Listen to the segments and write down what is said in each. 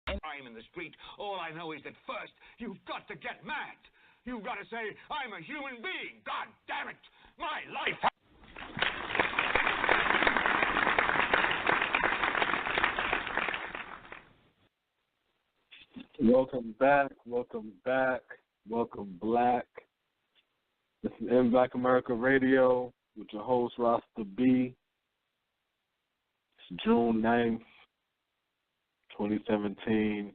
I'm in the street. All I know is that first, you've got to get mad. You've got to say, I'm a human being. God damn it. My life. Welcome back. Welcome back. Welcome black. This is In Black America Radio with your host, Rasta B. It's June 9th, 2017.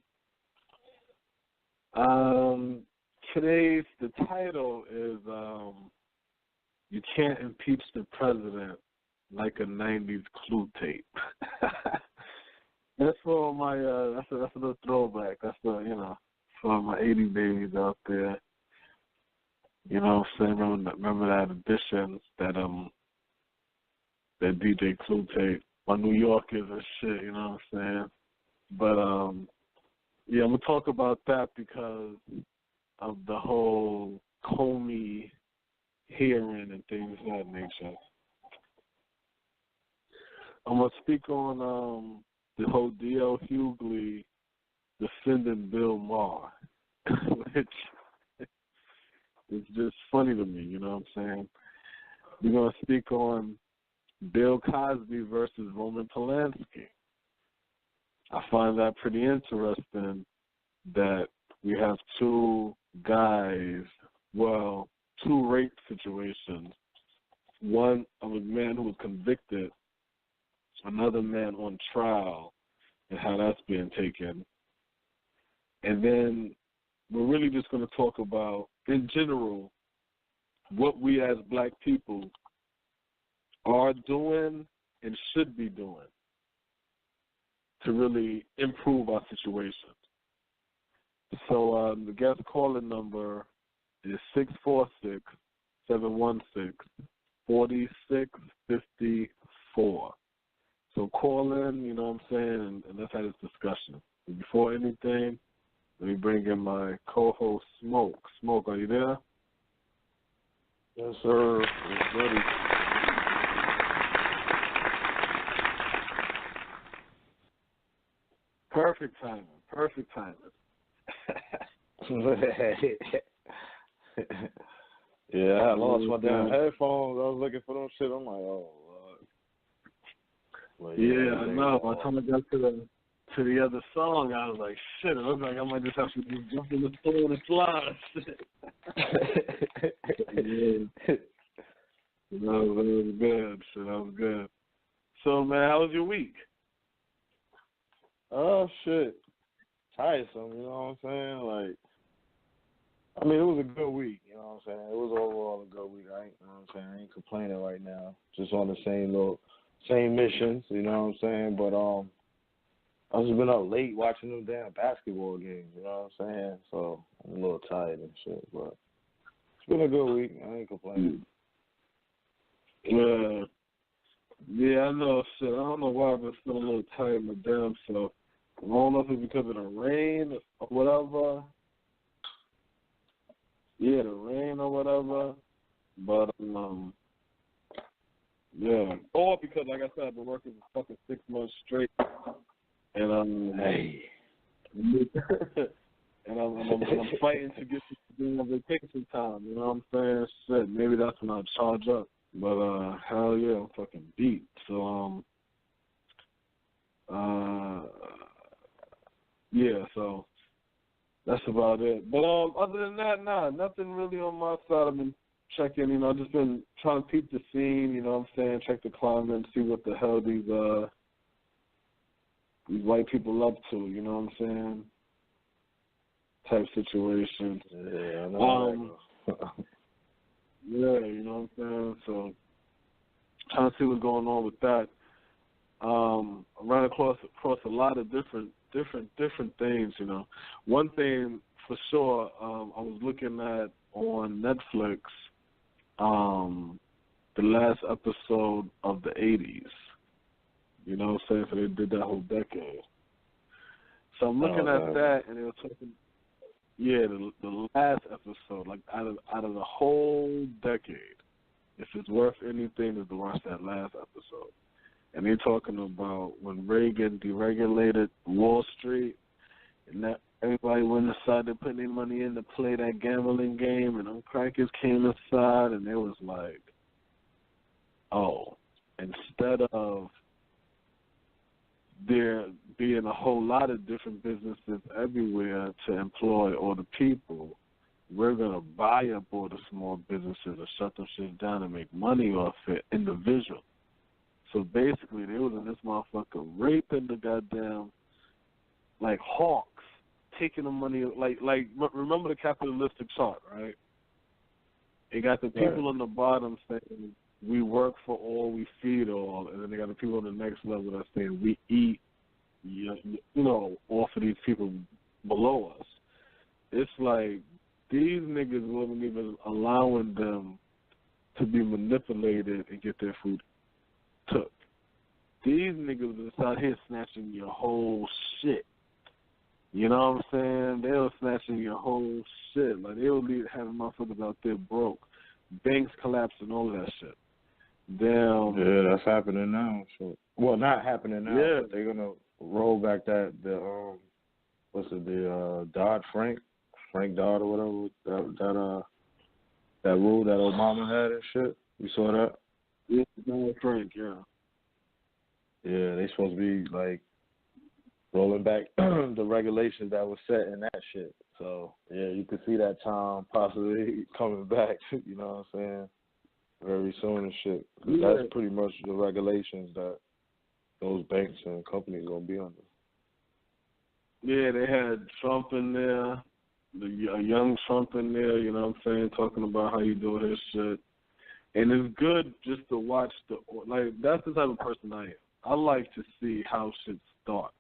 The title is You Can't Impeach the President Like a 90s Clue Tape. That's for my, that's a little throwback. That's the, for my 80 babies out there. You know what I'm saying? Remember that edition, that DJ Clue tape, my New Yorkers and shit, you know what I'm saying? But, yeah, I'm going to talk about that because of the whole Comey hearing and things of that nature. I'm going to speak on the whole D.L. Hughley defending Bill Mahr, which is just funny to me, you know what I'm saying? We're going to speak on Bill Cosby versus Roman Polanski. I find that pretty interesting that we have two guys, two rape situations. One of a man who was convicted, another man on trial, and how that's being taken. And then we're really just going to talk about, in general, what we as black people are doing and should be doing to really improve our situation. So the guest calling number is 646-716-4654. So call in, you know what I'm saying, and let's have this discussion. And before anything, let me bring in my co-host, Smoke. Smoke, are you there? Yes, sir. It's ready. Perfect timing. Perfect timing. Yeah, I lost my damn headphones. I was looking for them shit. I'm like, oh, Lord. Yeah, I know. By the time I got to the other song, I was like, shit, it looks like I might just have to just jump in the store and slide. Yeah. No, it was good. Shit, that was good. So, man, how was your week? Oh, shit. Tiresome, you know what I'm saying? Like, I mean, it was a good week, you know what I'm saying? It was overall a good week, you know what I'm saying? I ain't complaining right now. Just on the same missions, you know what I'm saying? But, I've just been up late watching them damn basketball games, you know what I'm saying? So, I'm a little tired and shit, but it's been a good week. I ain't complaining. Yeah, I know, shit. I don't know why I've been feeling a little tired in my damn self. I don't know if it's because of the rain or whatever. Yeah, the rain or whatever. But, yeah. Or because, like I said, I've been working for fucking 6 months straight. And I'm fighting to get to vacation time, you know what I'm saying? Shit, maybe that's when I charge up. But, hell yeah, I'm fucking beat. So, yeah, so that's about it. But other than that, nothing really on my side. I've been checking, you know, I've just been trying to peep the scene, you know what I'm saying, check the climate and see what the hell these white people up to, you know what I'm saying? Type situation. Yeah, I know. Yeah, you know what I'm saying? So trying to see what's going on with that. I ran across a lot of different things, you know. One thing for sure, I was looking at on Netflix the last episode of the 80s. You know what I'm saying? So they did that whole decade. So I'm looking at that, and they were talking, the last episode, like out of the whole decade, if it's worth anything, is to watch that last episode. And they're talking about when Reagan deregulated Wall Street, And that everybody went inside to put their money in to play that gambling game, and them crackers came inside, and it was like, oh, instead of there being a whole lot of different businesses everywhere to employ all the people, we're going to buy up all the small businesses and shut them shit down and make money off it individual. So basically, they was in this motherfucker raping the goddamn, like, hawks, taking the money, like remember the capitalistic chart, right? They got the people on the bottom saying, we work for all, we feed all, and then they got the people on the next level that saying, we eat, you know, off of these people below us. It's like, these niggas wasn't even allowing them to be manipulated and get their food took. These niggas was out here snatching your whole shit. You know what I'm saying? They were snatching your whole shit. Like, they were having motherfuckers out there broke. Banks collapsing, all of that shit. Damn. Yeah, that's happening now. So, well, not happening now, yeah. But they're going to roll back the Dodd-Frank Dodd or whatever, that rule that Obama had and shit. You saw that? Yeah, Dodd-Frank, yeah. Yeah, they supposed to be, like, rolling back the regulations that was set in that shit. So, yeah, you could see that time possibly coming back, you know what I'm saying, very soon and shit. Yeah. That's pretty much the regulations that those banks and companies going to be under. Yeah, they had Trump in there, a young Trump in there, you know what I'm saying, talking about how you do his shit. And it's good just to watch that's the type of person I am. I like to see how shit start.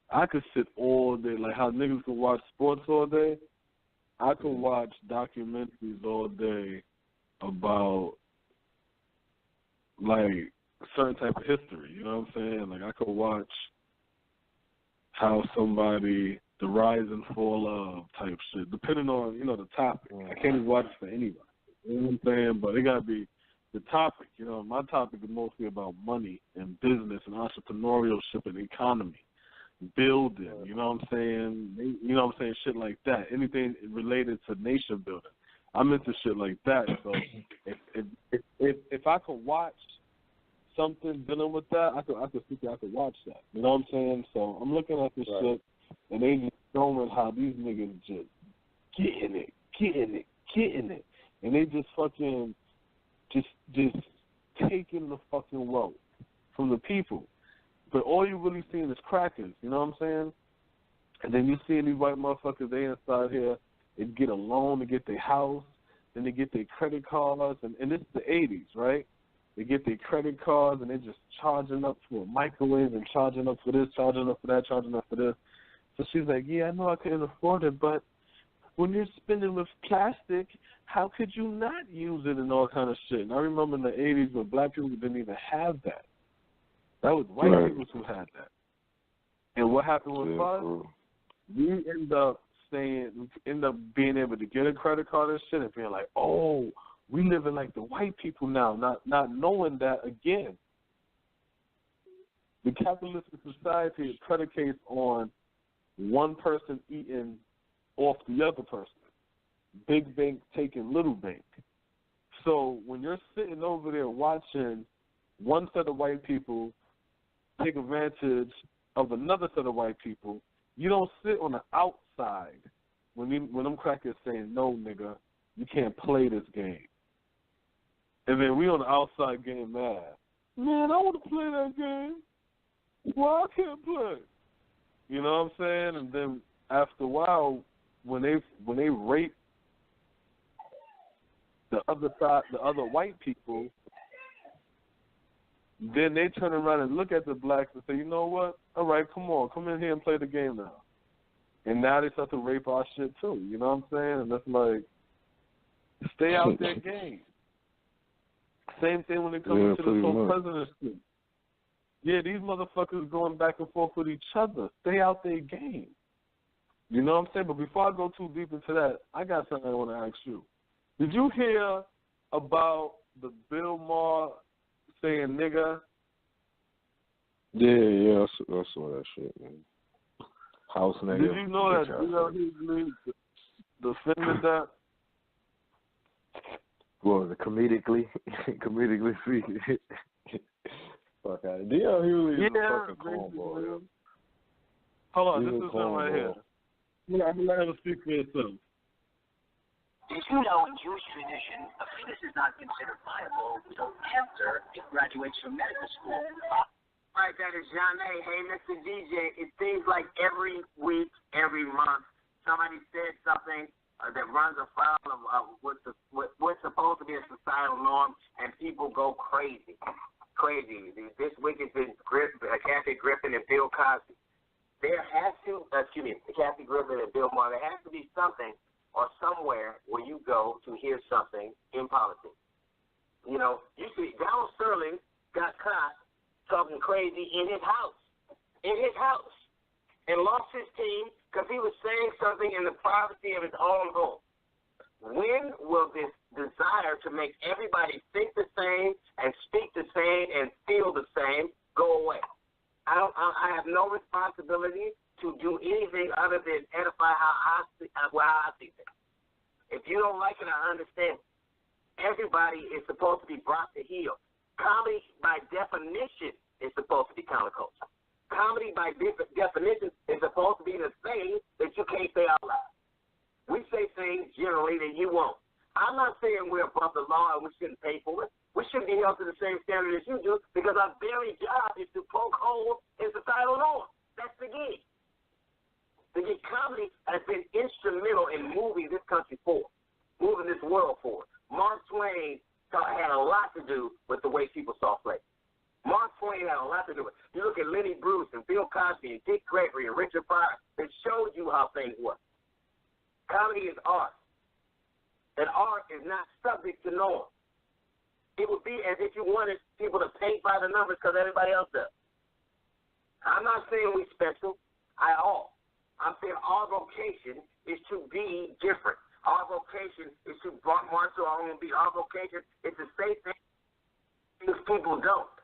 I could sit all day, like how niggas can watch sports all day. I could watch documentaries all day about, like, certain type of history, you know what I'm saying? Like, I could watch how somebody, the rise and fall of type shit, depending on, you know, the topic. I can't even watch it for anybody, you know what I'm saying? But it got to be the topic, you know. My topic is mostly about money and business and entrepreneurship and economy. Building, you know what I'm saying? You know what I'm saying? Shit like that. Anything related to nation building. I'm into shit like that. So if I could watch something dealing with that, I could watch that. You know what I'm saying? So I'm looking at this shit, and they just showing how these niggas just getting it, and they just fucking just taking the fucking wealth from the people. But all you really seeing is crackers, you know what I'm saying? And then you see these white motherfuckers, they inside here, they get a loan to get their house, then they get their credit cards, and it's the 80s, right? They get their credit cards, and they're just charging up for a microwave and charging up for this, charging up for that, charging up for this. So she's like, yeah, I know I couldn't afford it, but when you're spending with plastic, how could you not use it and all kind of shit? And I remember in the 80s when black people didn't even have that. That was white people who had that. And what happened with us? We end up being able to get a credit card and shit and being like, oh, we living like the white people now, not knowing that, again, the capitalistic society is predicated on one person eating off the other person. Big bank taking little bank. So when you're sitting over there watching one set of white people take advantage of another set of white people, you don't sit on the outside when them crackers saying, no, nigga, you can't play this game. And then we on the outside getting mad. Man, I want to play that game. Why I can't play? You know what I'm saying? And then after a while, when they rape the other side, the other white people, then they turn around and look at the blacks and say, you know what? All right, come in here and play the game now. And now they start to rape our shit too. You know what I'm saying? And that's like, stay out their game. Same thing when it comes to the whole presidency. Yeah, these motherfuckers going back and forth with each other. Stay out their game. You know what I'm saying? But before I go too deep into that, I got something I want to ask you. Did you hear about the Bill Mahr saying nigga? Yeah, I saw that shit, man. House nigga. Did you know that Hughley defended that? What was it, comedically speaking? Fuck out of D.L. Hughley is a fucking cornball, yo. Hold on, this is him right here. I'm going to let him speak for himself. Did you know in Jewish tradition, a fetus is not considered viable until after it graduates from medical school? Right, that is John A. Hey, Mr. DJ, it seems like every week, every month, somebody said something that runs afoul of what's supposed to be a societal norm, and people go crazy. This week has been Kathy Griffin and Bill Cosby. Kathy Griffin and Bill Mahr, there has to be something or somewhere where you go to hear something in politics. You know, you see, Donald Sterling got caught talking crazy in his house, and lost his team because he was saying something in the privacy of his own home. When will this desire to make everybody think the same and speak the same and feel the same go away? I have no responsibility to do anything other than edify how I see things. If you don't like it, I understand. Everybody is supposed to be brought to heel. Comedy, by definition, is supposed to be counterculture. Comedy, by definition, is supposed to be the thing that you can't say out loud. We say things generally that you won't. I'm not saying we're above the law and we shouldn't pay for it. We shouldn't be held to the same standard as you do because our very job is to poke holes in societal norms. That's the gig. The gig comedy has been instrumental in moving this country forward, moving this world forward. Mark Twain had a lot to do with the way people saw slavery. Mark Twain had a lot to do with it. You look at Lenny Bruce and Bill Cosby and Dick Gregory and Richard Pryor, it showed you how things work. Comedy is art, and art is not subject to norms. It would be as if you wanted people to paint by the numbers because everybody else does. I'm not saying we're special at all. I'm saying our vocation is to be different. Our vocation is to march to our own beat. Our vocation is to say things people don't.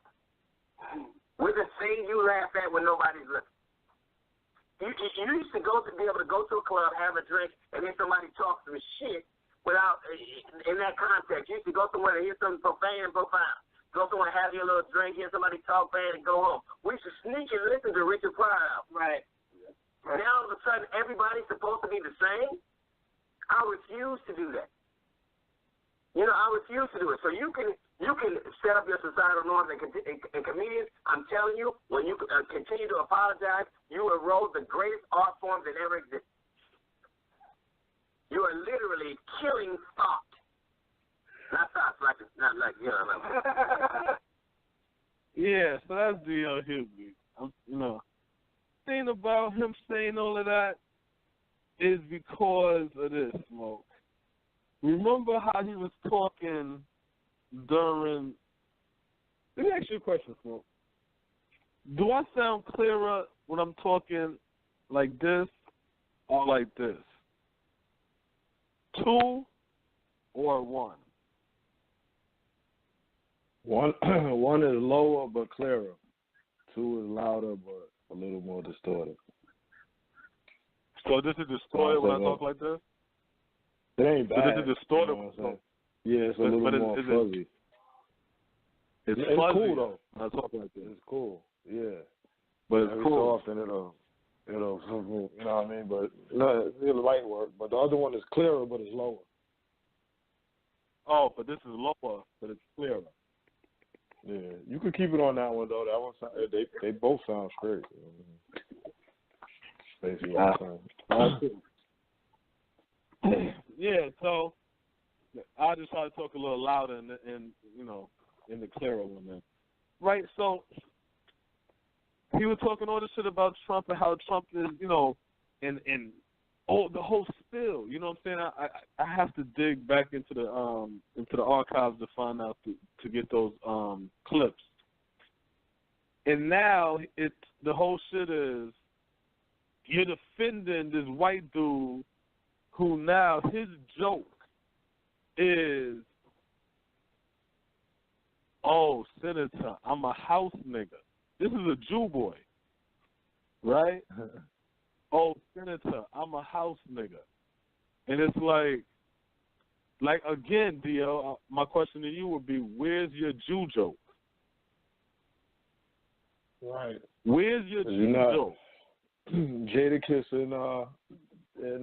We're the thing you laugh at when nobody's looking. You used to be able to go to a club, have a drink, and then somebody talk some shit without, in that context. You used to go somewhere and hear something profane and profound. Go somewhere, have your little drink, hear somebody talk bad, and go home. We used to sneak and listen to Richard Pryor. Right. Now all of a sudden everybody's supposed to be the same. I refuse to do that. You know, I refuse to do it. So you can set up your societal norms and comedians. I'm telling you, when you continue to apologize, you erode the greatest art form that ever existed. You are literally killing thought. Not thoughts, not like you know. Yeah, so that's D.L. Hughley. You know, the thing about him saying all of that is because of this, Smoke. Remember how he was talking during... Let me ask you a question, Smoke. Do I sound clearer when I'm talking like this or like this? 2 or 1? One is lower but clearer. 2 is louder but a little more distorted. So this is distorted when I talk like this? It ain't bad. So this is distorted. You know yeah, it's a little more fuzzy. It's fuzzy. Cool though. When I talk like this. It's cool. Yeah. But it's every cool. So often it'll, you know what I mean? But no, it'll light work. But the other one is clearer, but it's lower. Oh, but this is lower, but it's clearer. Yeah, you can keep it on that one though. That one, they both sound straight. Basically, yeah. So I just try to talk a little louder and you know, in the clearer one, then. Right. So he was talking all this shit about Trump and how Trump is, you know, and the whole spill. You know what I'm saying? I have to dig back into the archives to find out to get those clips. And now the whole shit is you're defending this white dude who now his joke is, oh, Senator, I'm a house nigga. This is a Jew boy, right? oh, senator, I'm a house nigga. And it's like again, Dio, my question to you would be, where's your Jew joke? Right. Where's your Jew joke? Jadakiss and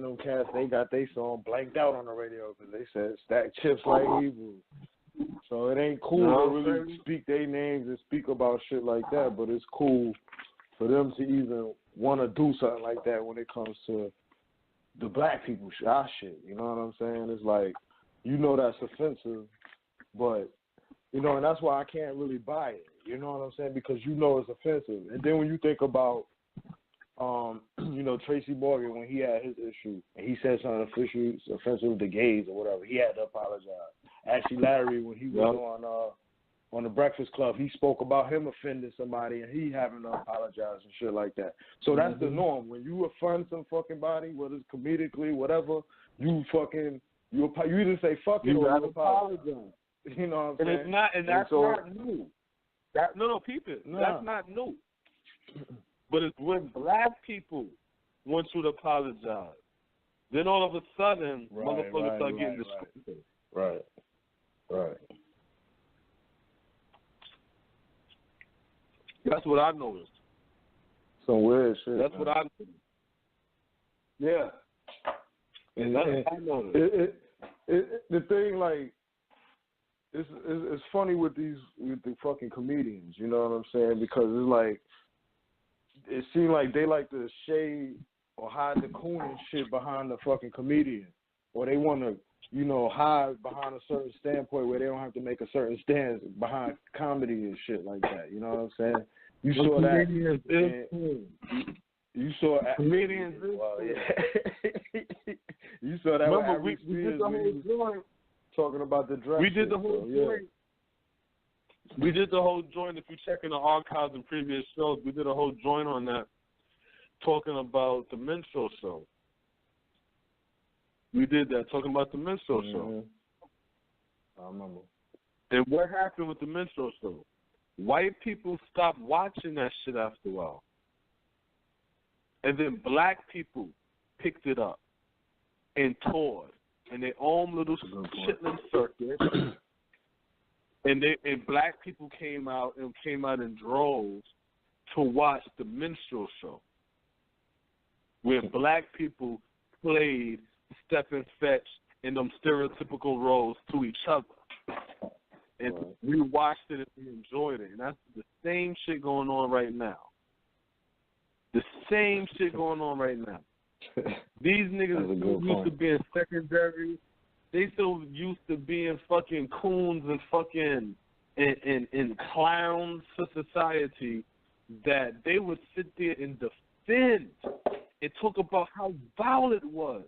them cats, they got their song blanked out on the radio because they said stack chips like Hebrew. So it ain't cool to really speak their names and speak about shit like that, but it's cool for them to even want to do something like that when it comes to the black people, our shit. You know what I'm saying? It's like, you know that's offensive, but, you know, and that's why I can't really buy it. You know what I'm saying? Because you know it's offensive. And then when you think about, you know, Tracy Morgan, when he had his issue, and he said something offensive to gays or whatever, he had to apologize. Ashley Larry, when he was on the Breakfast Club, he spoke about him offending somebody, and he having to apologize and shit like that. So that's the norm. When you offend some fucking body, whether it's comedically, whatever, you either say fuck it or you apologize. You know what I'm saying? And it's not, and that's not new. Peep it. No. That's not new. But it's when black people want you to apologize, then all of a sudden, motherfuckers start getting disrespected. Right. That's what I noticed. Some weird shit. That's what I noticed. Yeah. And that's what I noticed. The thing, like, it's funny with the fucking comedians, you know what I'm saying? Because it's like, it seems like they like to shade or hide the coon and shit behind the fucking comedian. Or they want to, you know, hide behind a certain standpoint where they don't have to make a certain stance behind comedy and shit like that. You know what I'm saying? You saw that. You saw comedians. You saw that. Remember, we did the whole joint talking about the dress. We did the whole joint. We did the whole joint. If you check in the archives and previous shows, we did a whole joint on that, talking about the minstrel show. We did that, talking about the minstrel show. I remember. And what happened with the minstrel show? White people stopped watching that shit after a while. And then black people picked it up and toured in their own little chitlin circuit. And black people came out in droves to watch the minstrel show, where black people played step and fetch in them stereotypical roles to each other. And we watched it and we enjoyed it. And that's the same shit going on right now. The same shit going on right now. These niggas are still used to being secondary. They still used to being fucking coons and fucking and clowns for society, that they would sit there and defend and talk about how vile it was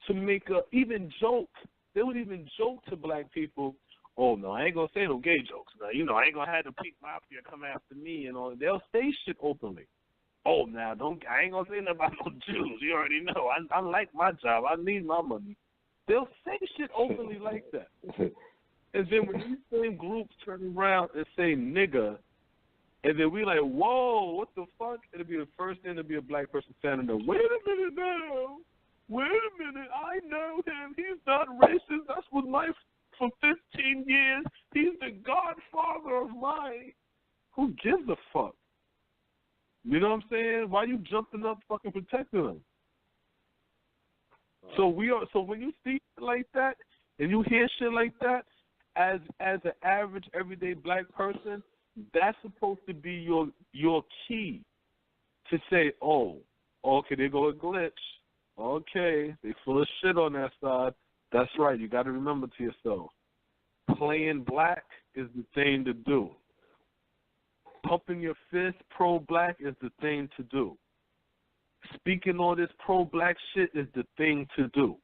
to make even joke. They would even joke to black people, oh, no, I ain't going to say no gay jokes. Now, you know, I ain't going to have the Pink Mafia come after me and all. They'll say shit openly. Oh, now, I ain't going to say nothing about no Jews. You already know. I like my job. I need my money. They'll say shit openly like that. And then when these same groups turn around and say nigga, and then we like, whoa, what the fuck? It'll be the first thing to be a black person standing there. Wait a minute now. Wait a minute. I know him. He's not racist. That's what life for 15 years. He's the godfather of mine. Who gives a fuck? You know what I'm saying? Why you jumping up fucking protecting him? So when you see shit like that and you hear shit like that, as an average everyday black person, that's supposed to be your key to say, oh, okay, there go a glitch. Okay, they full of shit on that side. That's right. You got to remember to yourself, playing black is the thing to do. Pumping your fist pro-black is the thing to do. Speaking all this pro-black shit is the thing to do.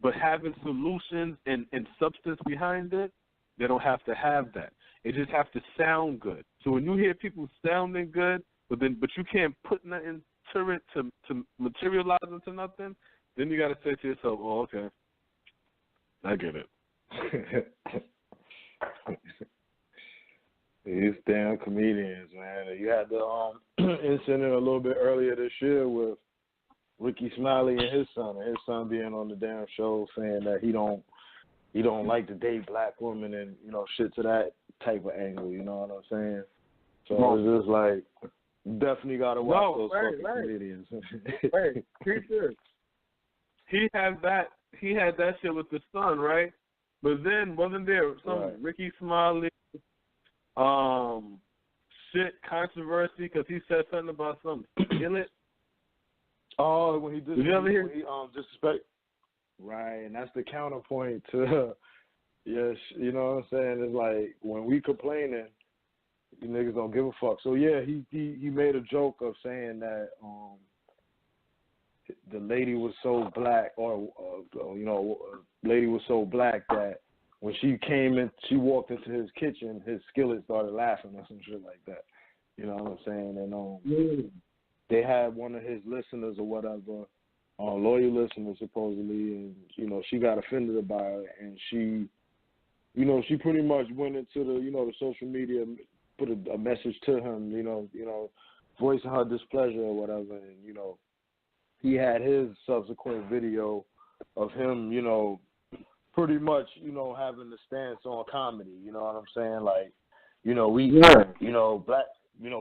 But having solutions and substance behind it, they don't have to have that. It just have to sound good. So when you hear people sounding good, but you can't put nothing to it to materialize into nothing, then you got to say to yourself, oh, okay, I get it. These damn comedians, man. You had the incident a little bit earlier this year with Ricky Smiley and his son being on the damn show saying that he don't like to date black women and, you know, shit to that type of angle, you know what I'm saying? So it's just like, definitely got to watch those fucking comedians. He had that shit with the son, right? But then wasn't there some Ricky Smiley shit controversy because he said something about some skillet? Oh, when he did you ever hear? Disrespect. Right, and that's the counterpoint to, yes, you know what I'm saying? It's like, when we complaining, you niggas don't give a fuck. So, yeah, he made a joke of saying that the lady was so black, or, you know, lady was so black that when she walked into his kitchen, his skillet started laughing or some shit like that. You know what I'm saying? And they had one of his listeners or whatever, loyal listeners supposedly, and, you know, she got offended about it, and she, you know, she pretty much went into the, you know, the social media, put a message to him, you know, voicing her displeasure or whatever, and, you know, he had his subsequent video of him, you know, pretty much, you know, having the stance on comedy, you know what I'm saying? Like, you know,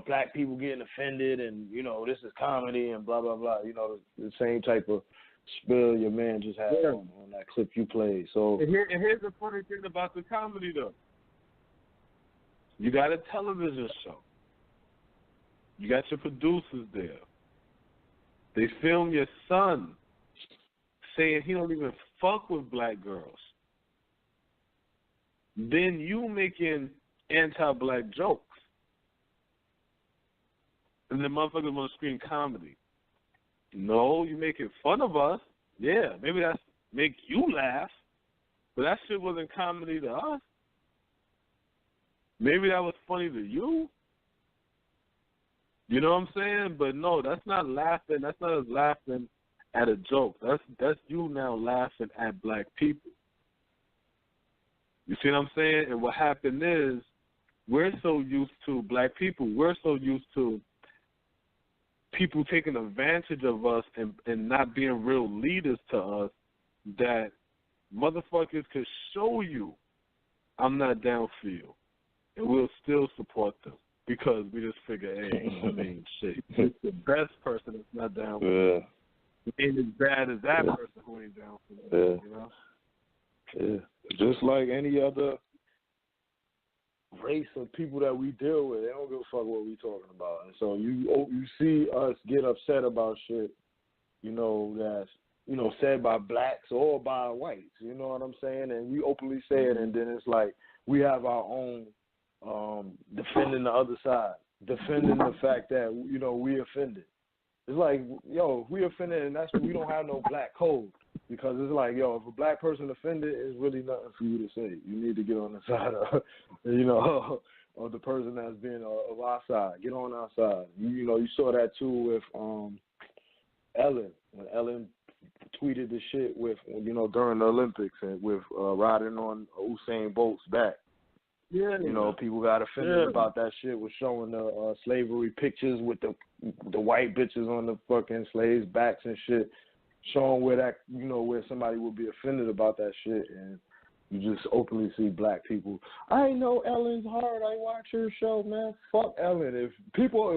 black people getting offended and, you know, this is comedy and blah, blah, blah. You know, the same type of spill your man just had on that clip you played. So, and here's the funny thing about the comedy, though. You got a television show. You got your producers there. They film your son saying he don't even fuck with black girls. Then you making anti-black jokes. And the motherfuckers want to scream comedy. No, you making fun of us. Yeah, maybe that's make you laugh. But that shit wasn't comedy to us. Maybe that was funny to you. You know what I'm saying? But no, that's not laughing. That's not us laughing at a joke. That's you now laughing at black people. You see what I'm saying? And what happened is we're so used to black people. We're so used to people taking advantage of us and not being real leaders to us that motherfuckers could show you I'm not down for you. And we'll still support them because we just figure, hey, I mean, shit, it's the best person that's not down for you. Ain't as bad as that person who ain't down for you, you know? Yeah. Just like any other race of people that we deal with, they don't give a fuck what we talking about. And so you see us get upset about shit, you know, that's, you know, said by blacks or by whites, you know what I'm saying? And we openly say it, and then it's like we have our own defending the other side, defending the fact that, you know, we offended. It's like, yo, if we offended, and that's we don't have no black code. Because it's like, yo, if a black person offended, it's really nothing for you to say. You need to get on the side of, you know, of the person that's been of our side. Get on our side. You know, you saw that too with Ellen. When Ellen tweeted the shit with, you know, during the Olympics and with riding on Usain Bolt's back. Yeah. You know, people got offended about that shit. Was showing the slavery pictures with the white bitches on the fucking slaves' backs and shit. Showing where that, you know, where somebody would be offended about that shit, and you just openly see black people. I know Ellen's hard. I watch her show, man. Fuck Ellen. If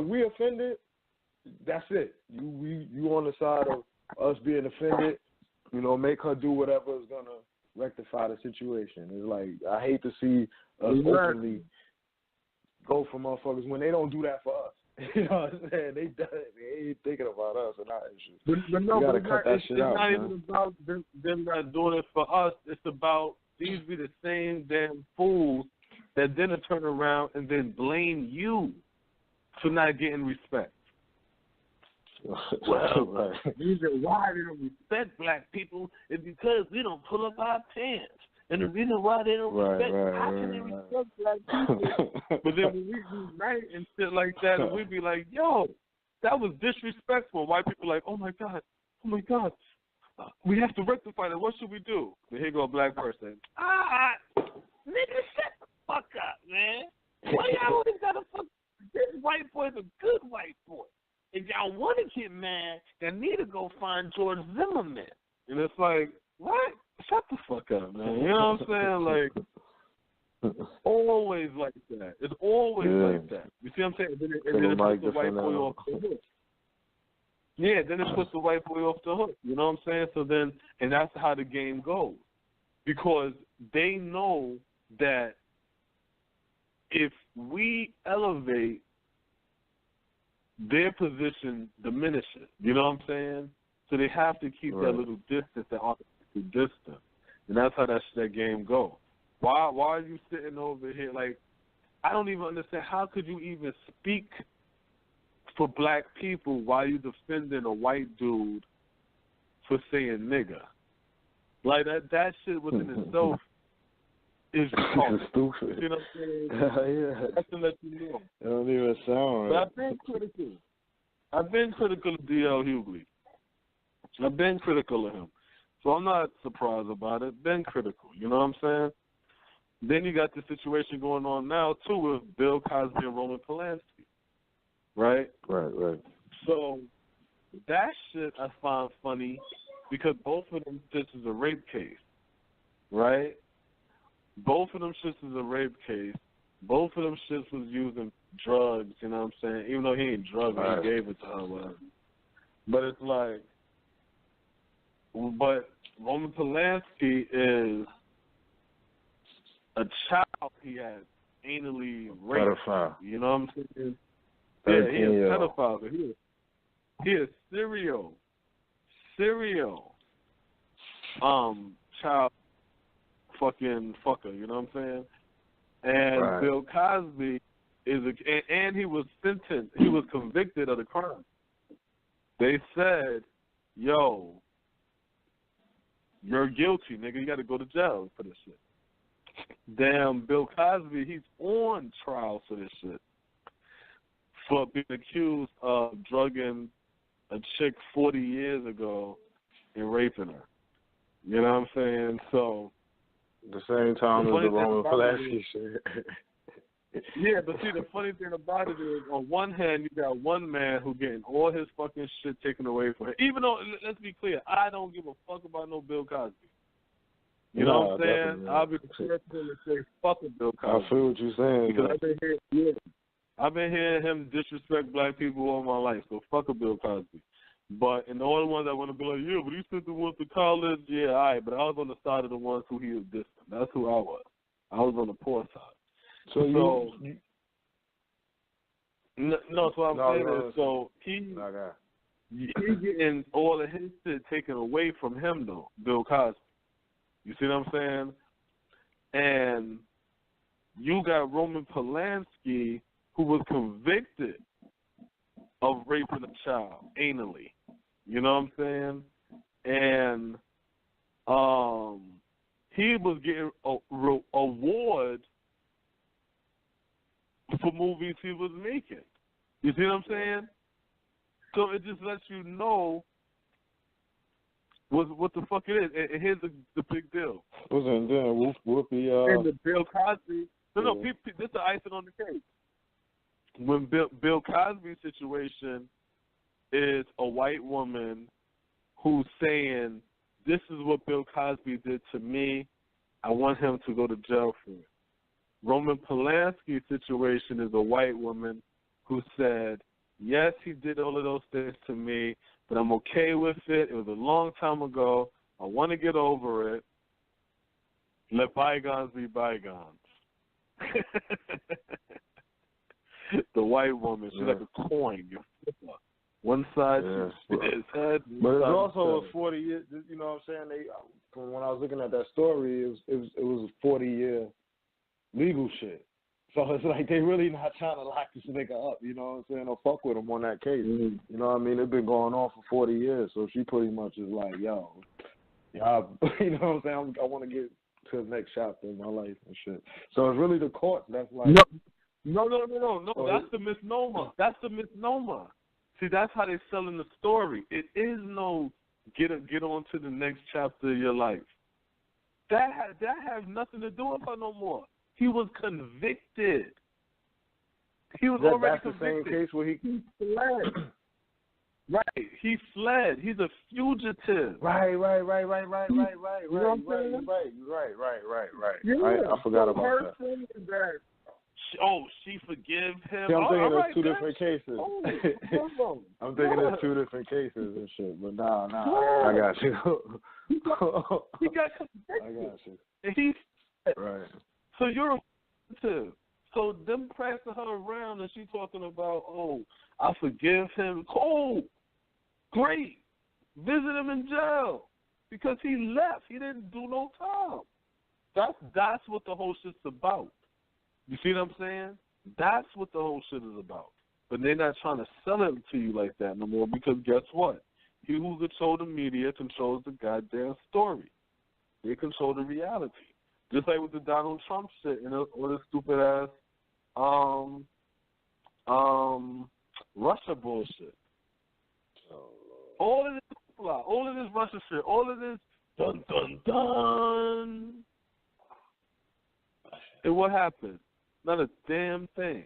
we offended, that's it. You on the side of us being offended. You know, make her do whatever is gonna rectify the situation. It's like I hate to see us openly go for motherfuckers when they don't do that for us. You know what I'm saying? They ain't thinking about us and our issues. But no, you gotta cut that shit out. It's not man. even about them not doing it for us. It's about these be the same damn fools that then turn around and then blame you for not getting respect. Well, right. The reason why they don't respect black people is because we don't pull up our pants. And the reason why they don't respect, how can they respect black people? But then when we do right and shit like that, and we be like, yo, that was disrespectful. White people like, oh my God, we have to rectify that. What should we do? Then here go a black person. Nigga, shut the fuck up, man. Why y'all always gotta fuck this white boy's a good white boy? If y'all want to get mad, then need to go find George Zimmerman. And it's like, what? Shut the fuck up, man. You know what I'm saying? Like, always like that. It's always like that. You see what I'm saying? And then it puts the white boy off the hook. Yeah, then it puts the white boy off the hook. You know what I'm saying? So then, and that's how the game goes. Because they know that if we elevate, their position diminishes. You know what I'm saying? So they have to keep that little distance, that artificial distance. And that's how that game goes. Why are you sitting over here? Like, I don't even understand. How could you even speak for black people while you defending a white dude for saying nigga? Like, that shit within itself is stupid. You know what I'm saying? Yeah. That's to let you know. It don't even sound right. But I've been critical of D.L. Hughley. I've been critical of him. So I'm not surprised about it. Been critical. You know what I'm saying? Then you got the situation going on now, too, with Bill Cosby and Roman Polanski. Right? Right. So that shit I find funny because both of them shits is a rape case. Right? Both of them shits is a rape case. Both of them shits was using drugs, you know what I'm saying? Even though he ain't drugged, he gave it to her, whatever. But it's like, but Roman Polanski is a child he had anally raped. Pedophile. You know what I'm saying? Yeah, he is a pedophile. He is serial child fucking fucker, you know what I'm saying? And Bill Cosby and he was sentenced, he was convicted of the crime. They said, yo, you're guilty, nigga, you got to go to jail for this shit. Damn, Bill Cosby, he's on trial for this shit. For being accused of drugging a chick 40 years ago and raping her. You know what I'm saying? So, the same time as the Roman Polanski shit. Yeah, but see, the funny thing about it is, on one hand, you got one man who getting all his fucking shit taken away from him. Even though, let's be clear, I don't give a fuck about no Bill Cosby. You know what I'm saying? I'll be the first person to say fuck with Bill Cosby. I feel what you're saying. Because I've been hearing him disrespect black people all my life, so fuck a Bill Cosby. But, and the only ones that want to be like, yeah, but he sent the ones to college, yeah, all right, but I was on the side of the ones who he was dissing. That's who I was. I was on the poor side. So so what I'm saying is, so he getting all of his shit taken away from him, though, Bill Cosby. You see what I'm saying? And you got Roman Polanski, who was convicted of raping a child anally. You know what I'm saying? And he was getting awards for movies he was making. You see what I'm saying? So it just lets you know what the fuck it is. And here's the big deal. Wasn't there Whoopi? And the Bill Cosby. No, this is the icing on the cake. When Bill Cosby's situation is a white woman who's saying, this is what Bill Cosby did to me. I want him to go to jail for it. Roman Polanski's situation is a white woman who said, yes, he did all of those things to me, but I'm okay with it. It was a long time ago. I want to get over it. Let bygones be bygones. The white woman, she's like a coin. You flip her. One side is head. But it's also a 40 year. You know what I'm saying? From when I was looking at that story, it was a 40-year legal shit. So it's like they really not trying to lock this nigga up. You know what I'm saying? Or fuck with him on that case. Mm-hmm. You know what I mean? It's been going on for 40 years. So she pretty much is like, yo, you know what I'm saying? I want to get to the next chapter in my life and shit. So it's really the court that's like. No. That's the misnomer. That's the misnomer. See, that's how they're selling the story. It is no get on to the next chapter of your life. That has nothing to do with her no more. He was convicted. He was already that's convicted. the same case where he fled. Right, he fled. He's a fugitive. Right. You know what I'm saying? Right. Yeah. I forgot about that. She forgive him. See, I'm thinking right, two different cases. I'm thinking there's two different cases and shit. But nah, I got you. He got convicted. I got you. And he right. So you're a fugitive. So them passing her around and she talking about, I forgive him. Cool. Great. Visit him in jail. Because he left. He didn't do no time. That's what the whole shit's about. You see what I'm saying? That's what the whole shit is about. But they're not trying to sell it to you like that no more because guess what? He who controls the media controls the goddamn story. They control the reality. Just like with the Donald Trump shit and all this stupid ass Russia bullshit. All of this Russia shit, all of this dun dun dun. And what happened? Not a damn thing.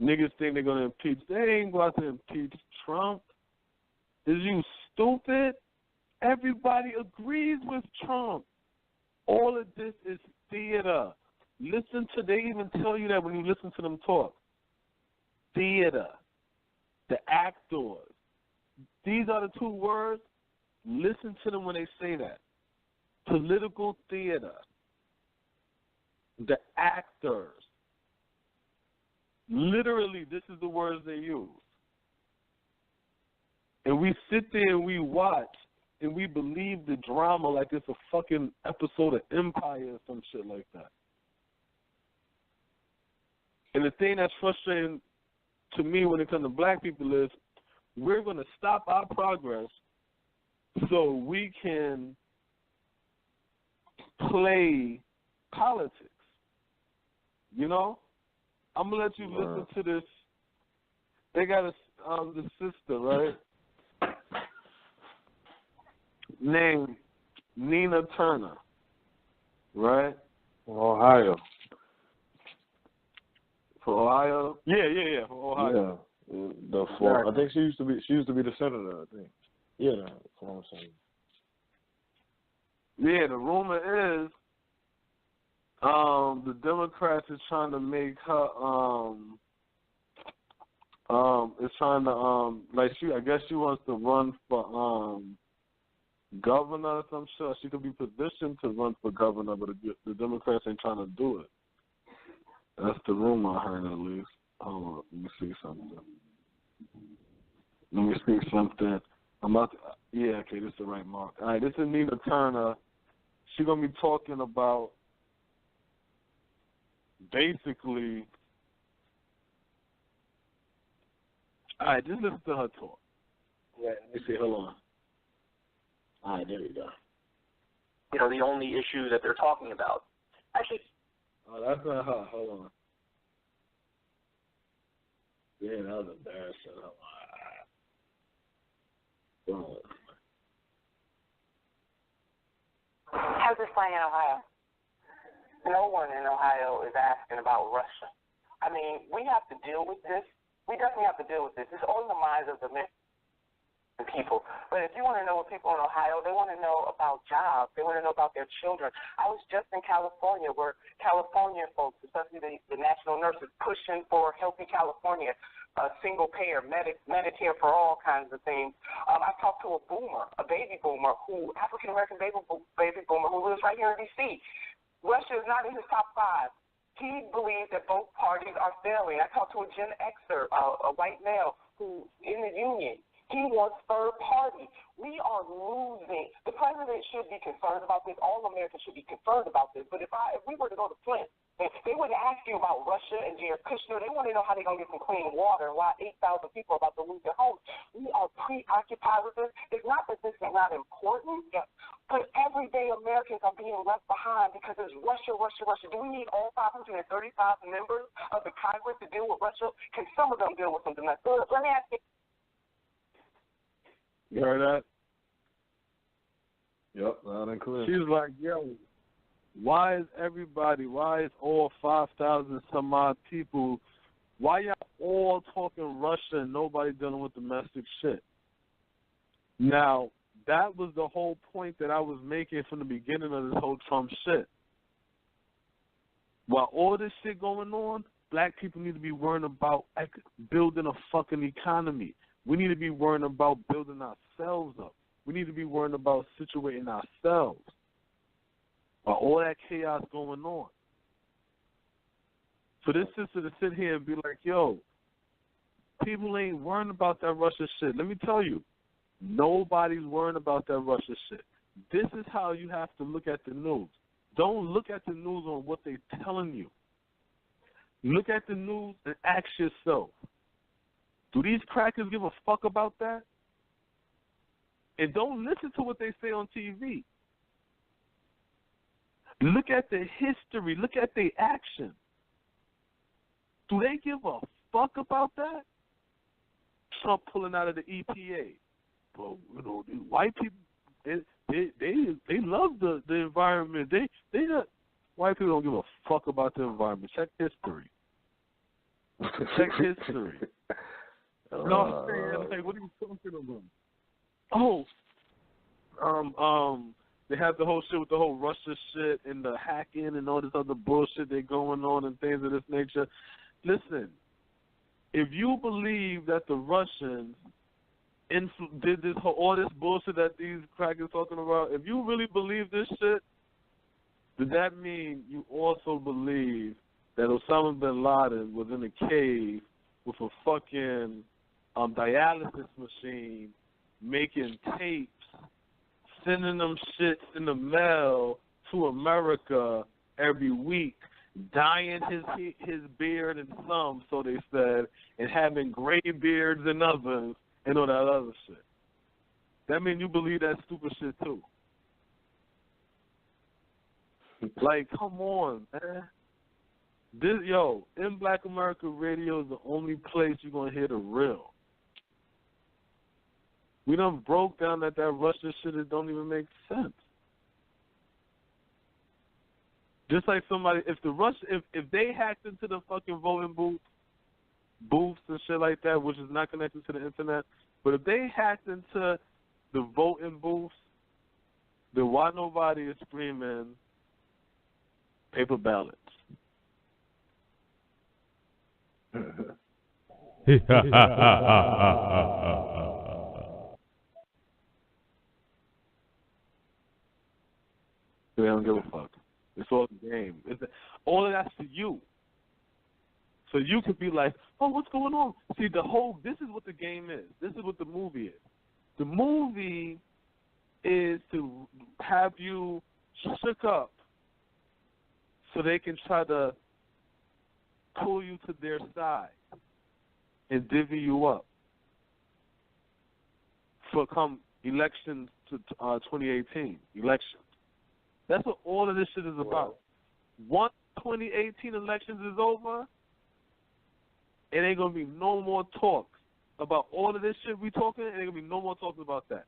Niggas think they're gonna impeach. They ain't going to impeach Trump. Is you stupid? Everybody agrees with Trump. All of this is theater. They even tell you that when you listen to them talk. Theater. The actors. These are the two words. Listen to them when they say that. Political theater. The actors. Literally, this is the words they use. And we sit there and we watch and we believe the drama like it's a fucking episode of Empire or some shit like that. And the thing that's frustrating to me when it comes to black people is we're going to stop our progress so we can play politics. You know? I'm going to let you listen to this. They got the sister, right? Named Nina Turner, right? Ohio. For Ohio? Yeah, for Ohio. Yeah. I think she used to be the senator, I think. Yeah, that's what I'm saying. Yeah, the rumor is the Democrats is trying to make her I guess she wants to run for governor or some shit. She could be positioned to run for governor, but the Democrats ain't trying to do it. That's the rumor I heard at least. Hold on, let me see something. I'm about to, okay, this is the right mark. All right, this is Nina Turner. She's going to be talking about basically, all right, just listen to her talk. Yeah, let me see, hold on. All right, there we go. The only issue that they're talking about. Actually, that's not her. Hold on. Yeah, that was embarrassing. How's this playing in Ohio? No one in Ohio is asking about Russia. I mean, we have to deal with this. We definitely have to deal with this. It's on the minds of the people. But if you want to know what people in Ohio, they want to know about jobs. They want to know about their children. I was just in California where California folks, especially the national nurses, pushing for Healthy California, single payer, Medicare for all kinds of things. I talked to a baby boomer, African-American baby boomer who lives right here in D.C. Russia is not in his top 5. He believes that both parties are failing. I talked to a Gen Xer, a white male, who in the union. He wants third party. We are losing. The president should be concerned about this. All Americans should be concerned about this. But if we were to go to Flint, they wouldn't ask you about Russia and Jared Kushner. They want to know how they're going to get some clean water and why 8,000 people are about to lose their homes. We are preoccupied with this. It's not that this is not important, but everyday Americans are being left behind because it's Russia. Do we need all 535 members of the Congress to deal with Russia? Can some of them deal with something like this? Let me ask you. You heard that? Yep, loud and clear. She's like, why is all 5,000 some odd people Why y'all all talking Russia and nobody dealing with domestic shit? Now, that was the whole point that I was making from the beginning of this whole Trump shit. While all this shit going on, black people need to be worrying about building a fucking economy. We need to be worrying about building ourselves up. We need to be worrying about situating ourselves. While all that chaos going on. For this sister to sit here and be like, yo, people ain't worrying about that Russia shit. Let me tell you, nobody's worrying about that Russia shit. This is how you have to look at the news. Don't look at the news on what they're telling you. Look at the news and ask yourself, do these crackers give a fuck about that? And don't listen to what they say on TV. Look at the history. Look at their actions. Do they give a fuck about that? Trump pulling out of the EPA. Well, you know, the white people, they love the environment. White people don't give a fuck about the environment. Check history. Check history. No, I'm saying, like, what are you talking about? They have the whole shit with the whole Russia shit and the hacking and all this other bullshit that's going on and things of this nature. Listen, if you believe that the Russians did this all this bullshit that these crackers talking about, if you really believe this shit, does that mean you also believe that Osama bin Laden was in a cave with a fucking dialysis machine, making tapes, sending them shits in the mail to America every week, dyeing his beard and some, so they said, and having gray beards and others, and all that other shit? That means you believe that stupid shit too. Like, come on, man. In Black America Radio is the only place you're going to hear the real. We done broke down that Russia shit, it don't even make sense. Just like somebody, if they hacked into the fucking voting booths and shit like that, which is not connected to the internet, but if they hacked into the voting booths, then why nobody is screaming paper ballots? They don't give a fuck. It's all a game. All of that's for you. So you could be like, oh, what's going on? See, this is what the game is. This is what the movie is. The movie is to have you shook up so they can try to pull you to their side and divvy you up for come elections to 2018 elections. That's what all of this shit is about. Once 2018 elections is over, it ain't going to be no more talk about all of this shit we talking. It ain't going to be no more talk about that.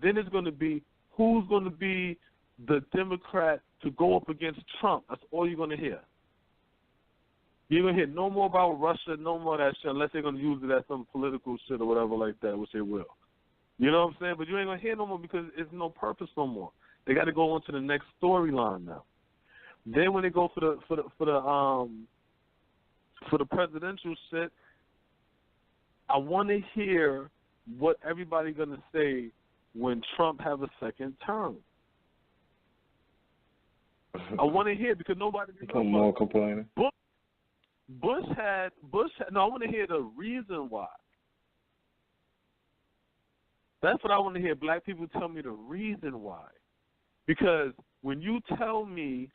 Then it's going to be who's going to be the Democrat to go up against Trump. That's all you're going to hear. You're going to hear no more about Russia, no more of that shit, unless they're going to use it as some political shit or whatever like that, which they will. You know what I'm saying? But you ain't going to hear no more because it's no purpose no more. They got to go on to the next storyline now. Then when they go for the presidential shit, I want to hear what everybody's going to say when Trump have a second term. I want to hear because nobody. Become more complaining. Bush had. No, I want to hear the reason why. That's what I want to hear. Black people tell me the reason why. Because when you tell me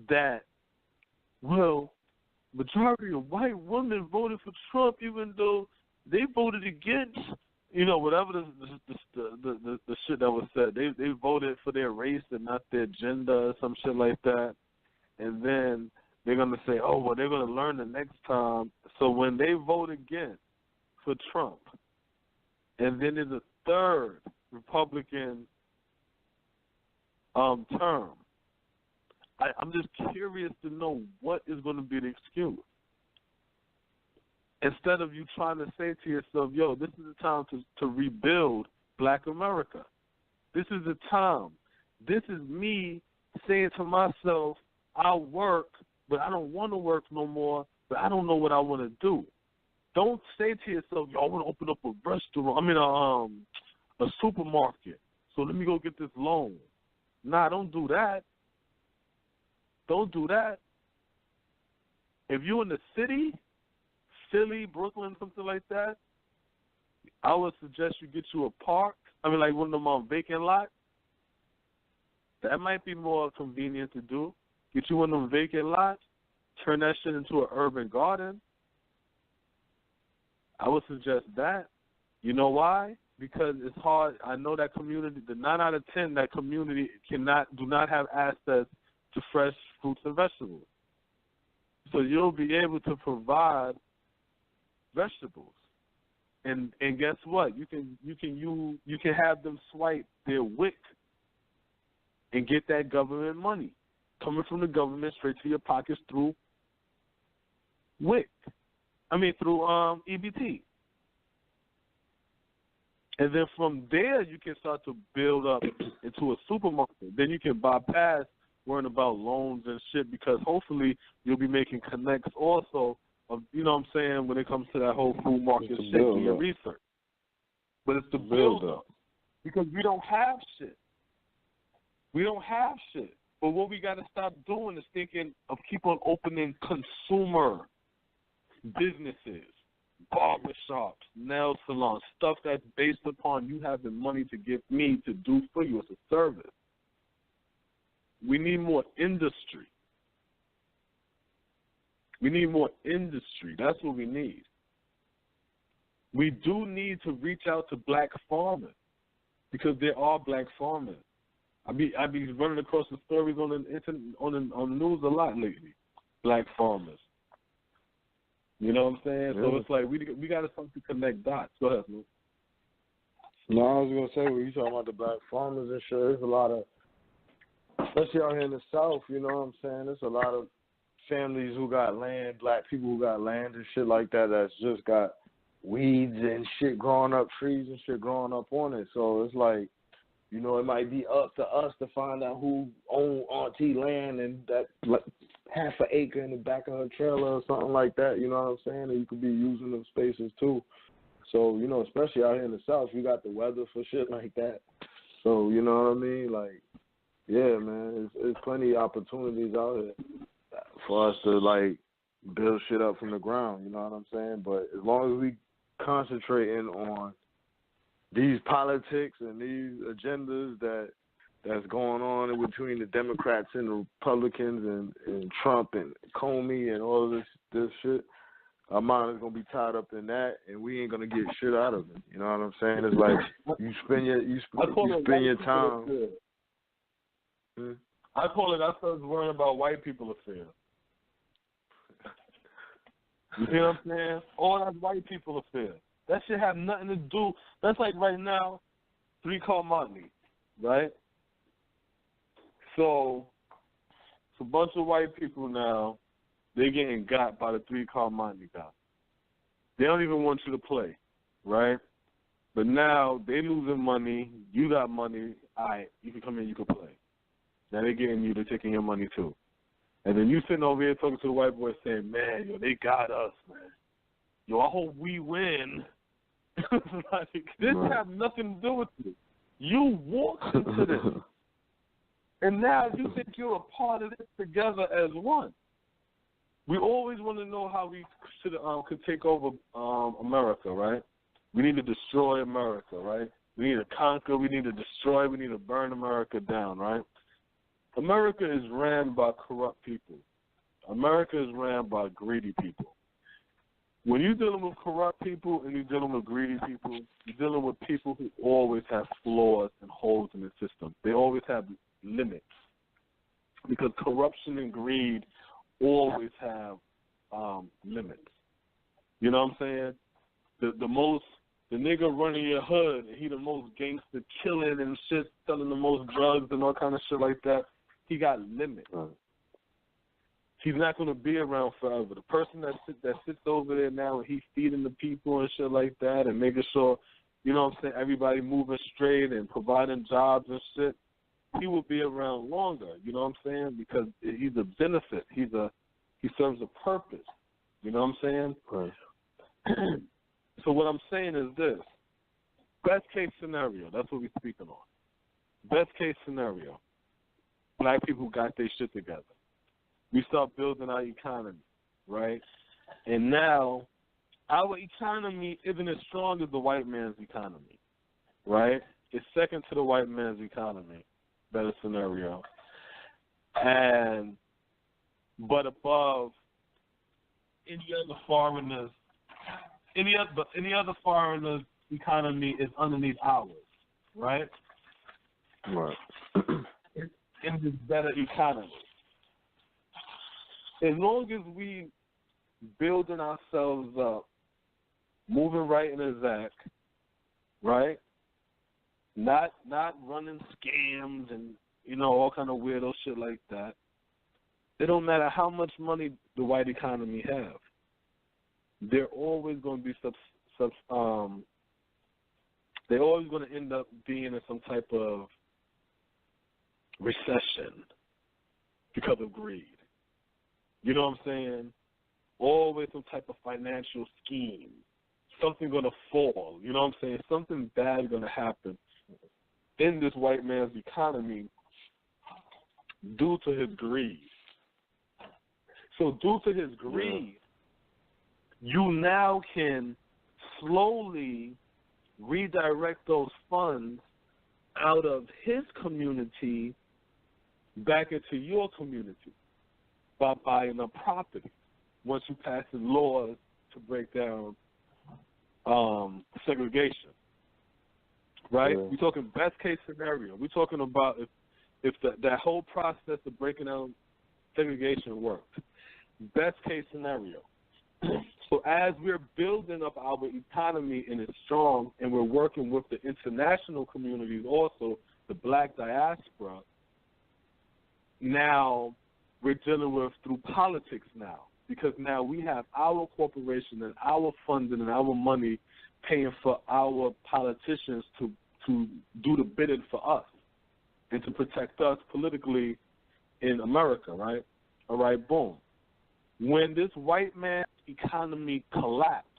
that, well, majority of white women voted for Trump even though they voted against, whatever the shit that was said. They voted for their race and not their gender or some shit like that. And then they're going to say, oh, well, they're going to learn the next time. So when they vote again for Trump, and then there's a third Republican term, I'm just curious to know what is going to be the excuse. instead of you trying to say to yourself, yo, this is the time to rebuild Black America. This is the time. This is me saying to myself, I'll work, but I don't want to work no more, but I don't know what I want to do. Don't say to yourself, yo, I want to open up a restaurant, a supermarket, so let me go get this loan. Nah, don't do that. Don't do that. If you're in the city, Philly, Brooklyn, something like that, I would suggest you get you a park. Like one of them vacant lots. That might be more convenient to do. Get you one of them vacant lots, turn that shit into an urban garden. I would suggest that. You know why? Because it's hard. I know that community, the 9 out of 10, that community do not have access to fresh fruits and vegetables. So you'll be able to provide vegetables. And guess what? You can have them swipe their WIC and get that government money coming from the government straight to your pockets through WIC. Through EBT. And then from there, you can start to build up into a supermarket. Then you can bypass worrying about loans and shit, because hopefully you'll be making connects also of, when it comes to that whole food market shit in your research. But it's the build up. Because we don't have shit. We don't have shit. But what we got to stop doing is thinking of keep on opening consumer businesses, barbershops, nail salons, stuff that's based upon you having money to give me to do for you as a service. We need more industry. We need more industry. That's what we need. We do need to reach out to Black farmers, because there are Black farmers. I be running across the stories on the news a lot lately. Black farmers. You know what I'm saying? Yeah. So it's like we got to start to connect dots. Go ahead, man. No, I was gonna say, when you talking about the Black farmers and shit, there's a lot of, especially out here in the South. You know what I'm saying? There's a lot of families who got land, Black people who got land and shit like that, that's just got weeds and shit growing up, trees and shit growing up on it. So it's like, it might be up to us to find out who own auntie land and that half an acre in the back of her trailer or something like that. You know what I'm saying? And you could be using those spaces too. So, especially out here in the South, we got the weather for shit like that. So, you know what I mean? Like, yeah, man, there's plenty of opportunities out here for us to, like, build shit up from the ground. You know what I'm saying? But as long as we concentrating on these politics and these agendas that's going on in between the Democrats and the Republicans and Trump and Comey and all of this shit, our mind is gonna be tied up in that, and we ain't gonna get shit out of it. You know what I'm saying? It's like you spend your time. I call it I started worrying about white people affair. You see what I'm saying? All that white people affair. That shit have nothing to do. That's like right now, 3-Car Motley, right? So it's a bunch of white people now. They're getting got by the 3-Car Motley guy. They don't even want you to play, right? But now they losing money. You got money. All right, you can come in, you can play. Now they're getting you. They're taking your money too. And then you sitting over here talking to the white boy saying, man, yo, they got us, man. Yo, I hope we win. Like, this have nothing to do with you. You walked into this. And now you think you're a part of this together as one. We always want to know how we could take over America, right? We need to destroy America, right? We need to conquer, we need to destroy, we need to burn America down, right? America is ran by corrupt people. America is ran by greedy people. When you're dealing with corrupt people and you're dealing with greedy people, you're dealing with people who always have flaws and holes in the system. They always have limits. Because corruption and greed always have limits. You know what I'm saying? The nigga running your hood, he the most gangster, killing and shit, selling the most drugs and all kind of shit like that. He got limits. he's not going to be around forever. The person that sits over there now and he's feeding the people and shit like that and making sure, you know what I'm saying, everybody moving straight and providing jobs and shit, he will be around longer, you know what I'm saying? Because he's a benefit. He serves a purpose. You know what I'm saying? Right. So what I'm saying is this. Best case scenario, that's what we're speaking on. Best case scenario, black people got their shit together. We start building our economy, right? And now our economy isn't as strong as the white man's economy, right? It's second to the white man's economy, better scenario. But above any other foreigners, any other foreigner's economy is underneath ours, right? Right. In this better economy. As long as we building ourselves up, moving right in the Zach, right? Not running scams and, you know, all kind of weirdo shit like that. It don't matter how much money the white economy have. They're always going to be they're always going to end up being in some type of recession because of greed. You know what I'm saying? Always some type of financial scheme. Something going to fall. You know what I'm saying? Something bad going to happen in this white man's economy due to his greed. So due to his greed, you now can slowly redirect those funds out of his community back into your community by buying up property once you pass the laws to break down segregation. Right? Yeah. We're talking best case scenario. We're talking about if that whole process of breaking down segregation worked. Best case scenario. So as we're building up our economy and it's strong and we're working with the international communities also, the black diaspora, now we're dealing with through politics now. Because now we have our corporation and our funding and our money paying for our politicians to do the bidding for us and to protect us politically in America, right? All right, boom. When this white man's economy collapsed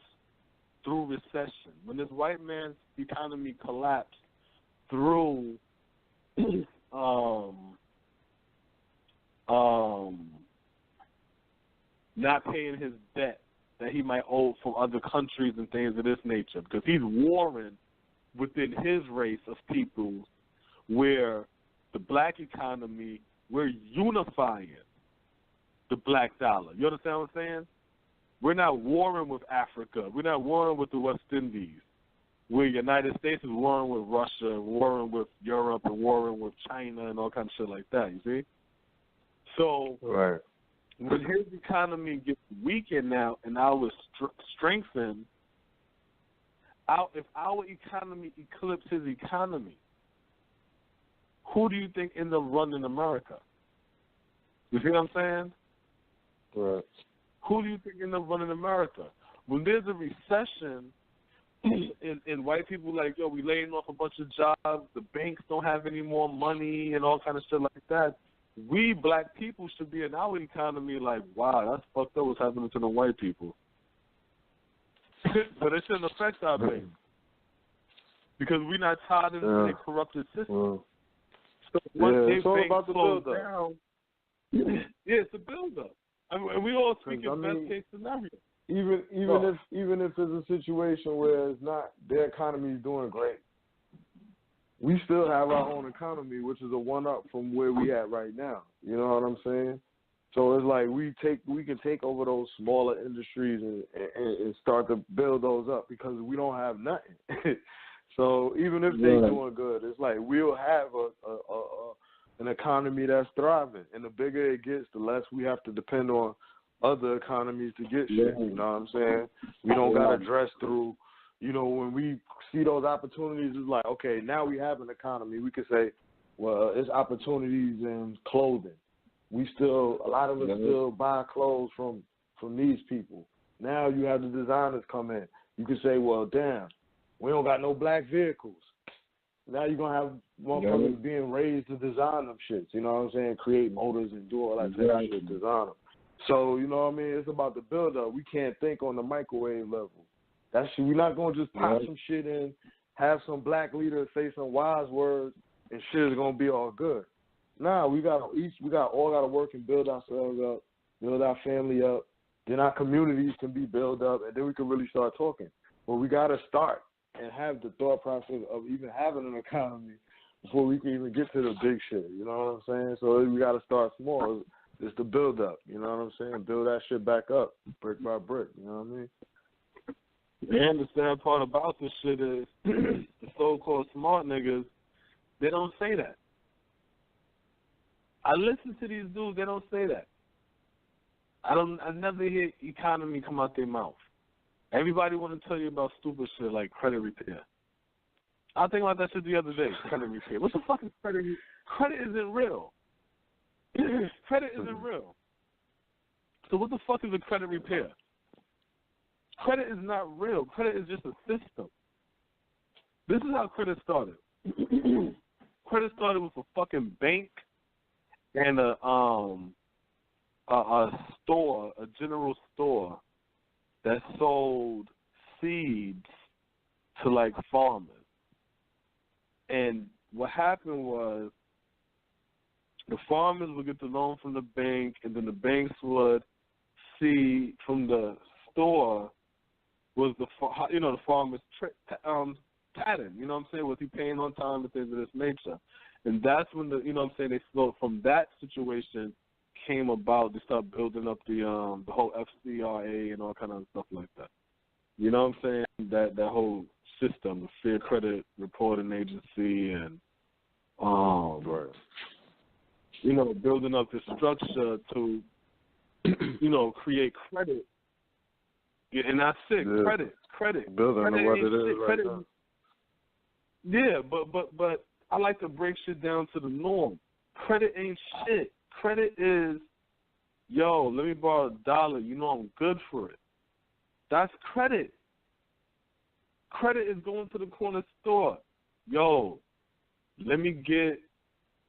through recession, when this white man's economy collapsed through not paying his debt that he might owe from other countries and things of this nature, because he's warring within his race of people where the black economy, we're unifying the black dollar. You understand what I'm saying? We're not warring with Africa. We're not warring with the West Indies. Where the United States is warring with Russia, warring with Europe, and warring with China and all kinds of shit like that, you see? So right. When his economy gets weakened now and ours strengthened, if our economy eclipses his economy, who do you think ends up running America? You see what I'm saying? Right. Who do you think ends up running America? When there's a recession and white people like, yo, we laying off a bunch of jobs, the banks don't have any more money and all kind of shit like that, we black people should be in our economy like, wow, that's fucked up what's happening to the white people. But it shouldn't affect our banks because we're not tied into a corrupted system. So once it's all about the build-up. Down, it's a build-up. I mean, we all speak in best case scenario. Even if it's a situation where it's not their economy is doing great, we still have our own economy, which is a one-up from where we at right now. You know what I'm saying? So it's like we can take over those smaller industries and start to build those up because we don't have nothing. So even if they're doing good, it's like we'll have an economy that's thriving. And the bigger it gets, the less we have to depend on other economies to get shit. You know what I'm saying? We don't got to dress through. You know, when we see those opportunities, it's like, okay, now we have an economy. We could say, well, it's opportunities in clothing. A lot of us still buy clothes from these people. Now you have the designers come in. You can say, well, damn, we don't got no black vehicles. Now you're going to have motherfuckers being raised to design them shits, you know what I'm saying? Create motors and do all that type of shit, design them. So, you know what I mean? It's about the build-up. We can't think on the microwave level. That shit, we're not going to just pop some shit in, have some black leader say some wise words, and shit is going to be all good. Nah, we all got to work and build ourselves up, build our family up. Then our communities can be built up, and then we can really start talking. But we got to start and have the thought process of even having an economy before we can even get to the big shit. You know what I'm saying? So we got to start small. It's the build up. You know what I'm saying? Build that shit back up, brick by brick. You know what I mean? And the sad part about this shit is the so-called smart niggas, they don't say that. I listen to these dudes, they don't say that. I never hear economy come out their mouth. Everybody want to tell you about stupid shit like credit repair. I was thinking about that shit the other day, credit repair. What the fuck is credit? Credit isn't real. Credit isn't real. So what the fuck is a credit repair? Credit is not real. Credit is just a system. This is how credit started. Credit started with a fucking bank and a store, a general store that sold seeds to like farmers. And what happened was the farmers would get the loan from the bank, and then the banks would see from the store was the farmer's pattern. You know what I'm saying? Was he paying on time and things of this nature? And that's when they slowed from that situation came about. They started building up the whole FCRA and all kind of stuff like that. You know what I'm saying? That whole system, the Fair Credit Reporting Agency, and building up the structure to create credit. Yeah, and that's it. Yeah. Credit. Building credit what it is right credit. now. Yeah, but I like to break shit down to the norm. Credit ain't shit. Credit is, let me borrow $1. I'm good for it. That's credit. Credit is going to the corner store. Let me get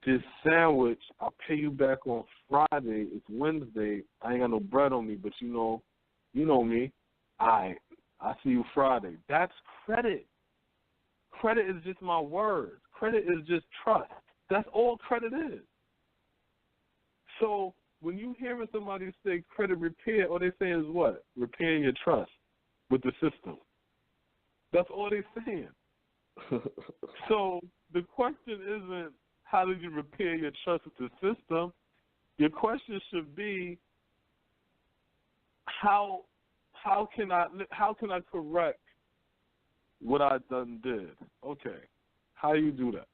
this sandwich. I'll pay you back on Friday. It's Wednesday. I ain't got no bread on me, but you know me. I'll see you Friday. That's credit. Credit is just my word. Credit is just trust. That's all credit is. So when you hearing somebody say credit repair, all they're saying is what? Repairing your trust with the system. That's all they're saying. So the question isn't how did you repair your trust with the system? Your question should be how can I correct what I done did? Okay. How do you do that?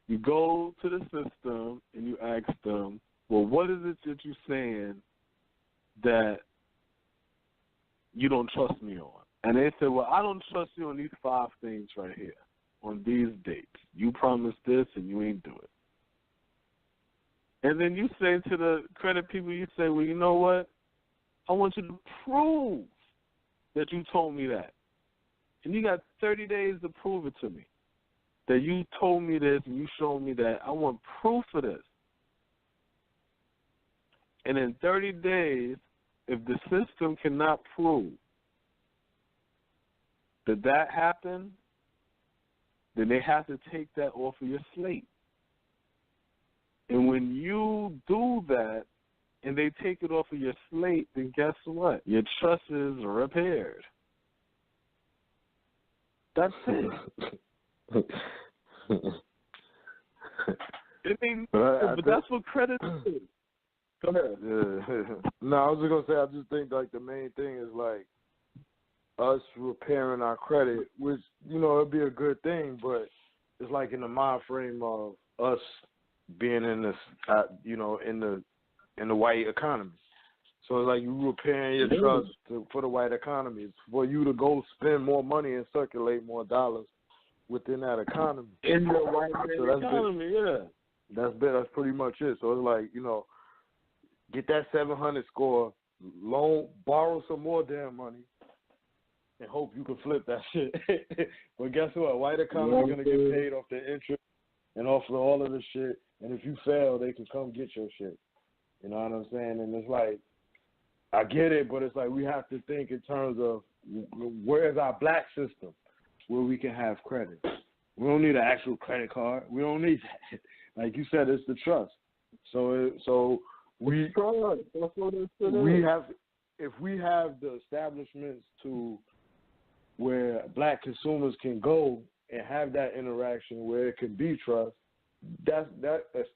You go to the system and you ask them, well, what is it that you're saying that you don't trust me on? And they say, well, I don't trust you on these 5 things right here, on these dates. You promised this and you ain't do it. And then you say to the credit people, you say, well, you know what? I want you to prove that you told me that. And you got 30 days to prove it to me, that you told me this and you showed me that. I want proof of this. And in 30 days, if the system cannot prove that happened, then they have to take that off of your slate. And when you do that and they take it off of your slate, then guess what? Your trust is repaired. That's it. But that's what credit is. Go ahead. Yeah. No, I was just going to say, I just think, like, the main thing is, like, us repairing our credit, which, it'd be a good thing, but it's, like, in the mind frame of us being in this, in the white economy. So it's like you repairing your trust for the white economy. It's for you to go spend more money and circulate more dollars within that economy. In the white economy, yeah. That's pretty much it. So it's like, get that 700 score, borrow some more damn money, and hope you can flip that shit. But guess what? White economy gonna get paid off the interest and off of all of the shit. And if you fail, they can come get your shit. You know what I'm saying? And it's like, I get it, but it's like we have to think in terms of where is our black system where we can have credit. We don't need an actual credit card. We don't need that. Like you said, it's the trust. So we have, if we have the establishments to where black consumers can go and have that interaction where it can be trust, that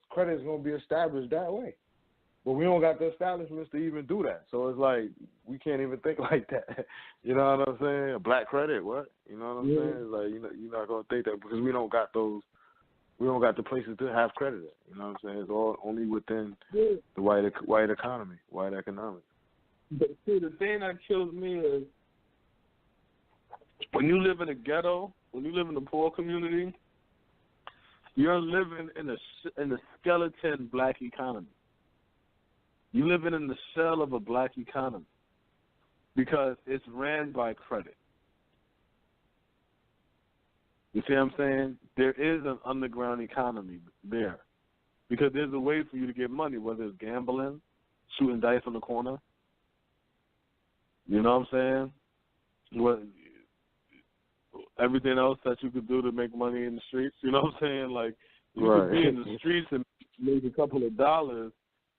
credit is going to be established that way. But we don't got the establishments to even do that. So it's like we can't even think like that. You know what I'm saying? Black credit, what? You know what I'm saying? It's like you're not going to think that because we don't got those. We don't got the places to have credit at. You know what I'm saying? It's all only within the white economy, white economics. But see, the thing that kills me is when you live in a ghetto, when you live in a poor community, you're living in a skeleton black economy. You're living in the shell of a black economy because it's ran by credit. You see what I'm saying? There is an underground economy there because there's a way for you to get money, whether it's gambling, shooting dice on the corner. You know what I'm saying? Everything else that you could do to make money in the streets. You know what I'm saying? Like, you could be in the streets and make a couple of dollars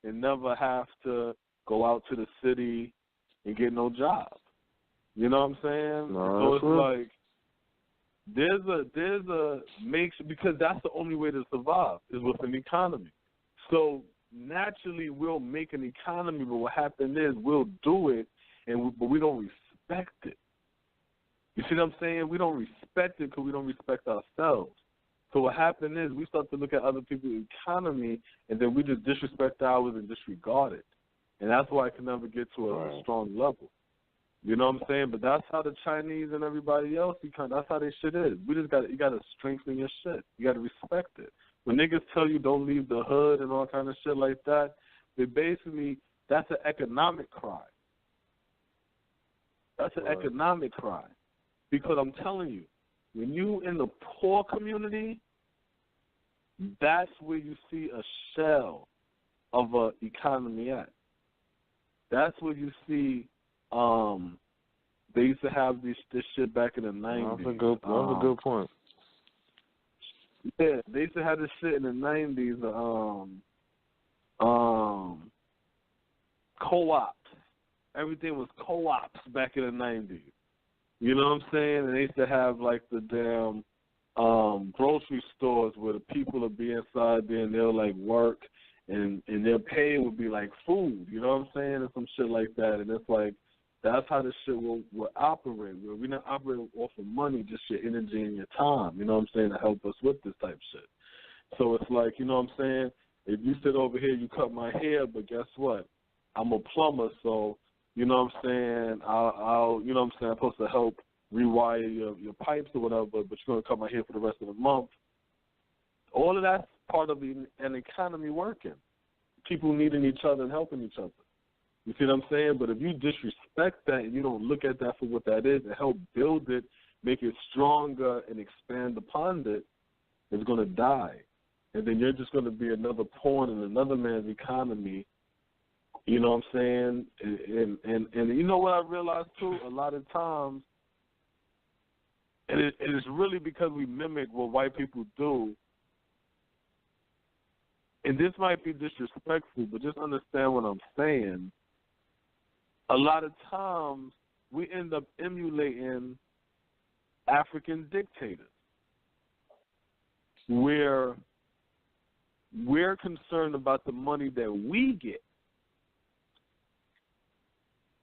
and never have to go out to the city and get no job. You know what I'm saying? So it's like there's a because that's the only way to survive is with an economy. So naturally we'll make an economy, but what happens is we'll do it, but we don't respect it. You see what I'm saying? We don't respect it because we don't respect ourselves. So what happened is we start to look at other people's economy, and then we just disrespect ours and disregard it. And that's why it can never get to a strong level. You know what I'm saying? But that's how the Chinese and everybody else, that's how their shit is. You got to strengthen your shit. You got to respect it. When niggas tell you don't leave the hood and all kind of shit like that, that's an economic crime. That's an economic crime. Because I'm telling you, when you in the poor community, that's where you see a shell of an economy at. That's where you see they used to have this shit back in the 90s. That's a good point. Yeah, they used to have this shit in the 90s, co-ops. Everything was co-ops back in the 90s. You know what I'm saying? And they used to have, like, the damn grocery stores where the people would be inside there and they'll, like, work and their pay would be, like, food. You know what I'm saying? And some shit like that. And it's like, that's how this shit will operate. Where we're not operating off of money, just your energy and your time. You know what I'm saying? To help us with this type of shit. So it's like, you know what I'm saying? If you sit over here, you cut my hair, but guess what? I'm a plumber, so... You know what I'm saying? I'll you know what I'm saying? I'm supposed to help rewire your pipes or whatever, but you're going to cut my hair for the rest of the month. All of that's part of an economy working. People needing each other and helping each other. You see what I'm saying? But if you disrespect that and you don't look at that for what that is and help build it, make it stronger and expand upon it, it's going to die. And then you're just going to be another pawn in another man's economy. You know what I'm saying? And you know what I realized, too? A lot of times, and it is really because we mimic what white people do. And this might be disrespectful, but just understand what I'm saying. A lot of times, we end up emulating African dictators where we're concerned about the money that we get.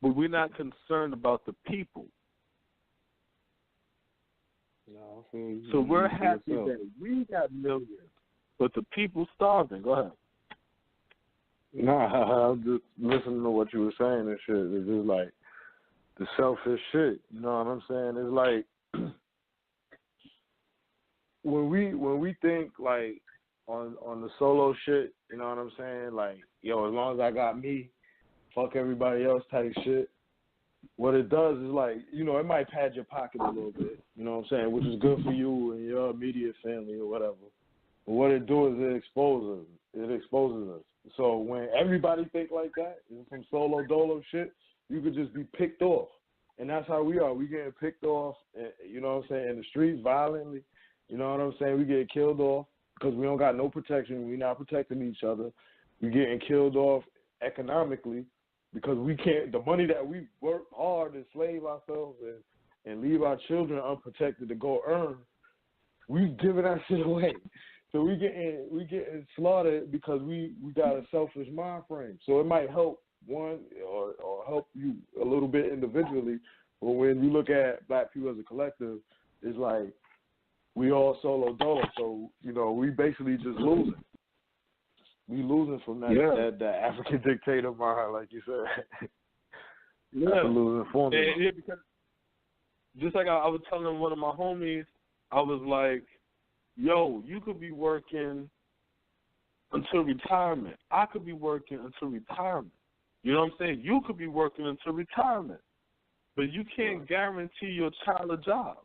But we're not concerned about the people. No, so we're happy that we got millions, but the people starving. Go ahead. Nah, I'm just listening to what you were saying and shit. It's just like the selfish shit. You know what I'm saying? It's like when we think like, on the solo shit, you know what I'm saying? Like, yo, as long as I got me, fuck everybody else type shit. What it does is, like, you know, it might pad your pocket a little bit, you know what I'm saying, which is good for you and your immediate family or whatever. But what it do is it exposes us. So when everybody think like that, and some solo dolo shit, you could just be picked off. And that's how we are. We getting picked off, you know what I'm saying, in the streets violently. You know what I'm saying? We get killed off because we don't got no protection. We not protecting each other. We getting killed off economically because we can't. The money that we work hard and slave ourselves and leave our children unprotected to go earn, we giving that shit away. So we getting slaughtered because we got a selfish mind frame. So it might help one or help you a little bit individually, but when you look at black people as a collective, it's like we all solo dolo. So, you know, we basically just losing. We losing from that African dictator Mahr, like you said. Yeah. That's a losing formula. Yeah, because just like I was telling one of my homies, I was like, yo, you could be working until retirement. I could be working until retirement. You know what I'm saying? You could be working until retirement, but you can't guarantee your child a job.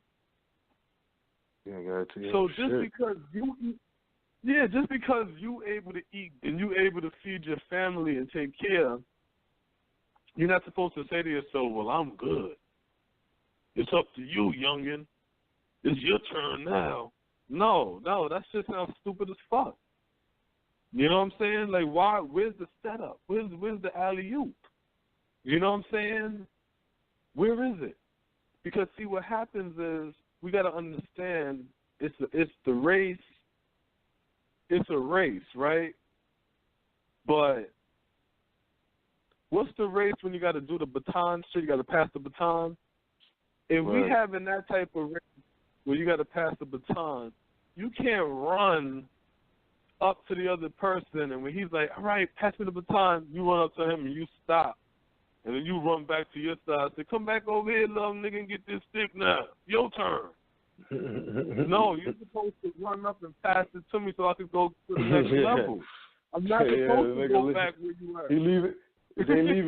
So just because you able to eat and you able to feed your family and take care, you're not supposed to say to yourself, well, I'm good. It's up to you, youngin'. It's your turn now. No, that shit sounds stupid as fuck. You know what I'm saying? Like, why? Where's the setup? Where's the alley-oop? You know what I'm saying? Where is it? Because, see, what happens is we got to understand it's the race. It's a race, right? But what's the race when you got to do the baton shit? You got to pass the baton. If we having that type of race where you got to pass the baton, you can't run up to the other person, and when he's like, all right, pass me the baton, you run up to him and you stop. And then you run back to your side and say, come back over here, little nigga, and get this stick now. Your turn. No, you're supposed to run up and pass it to me so I can go to the next level. I'm not supposed to go back where you are. They leave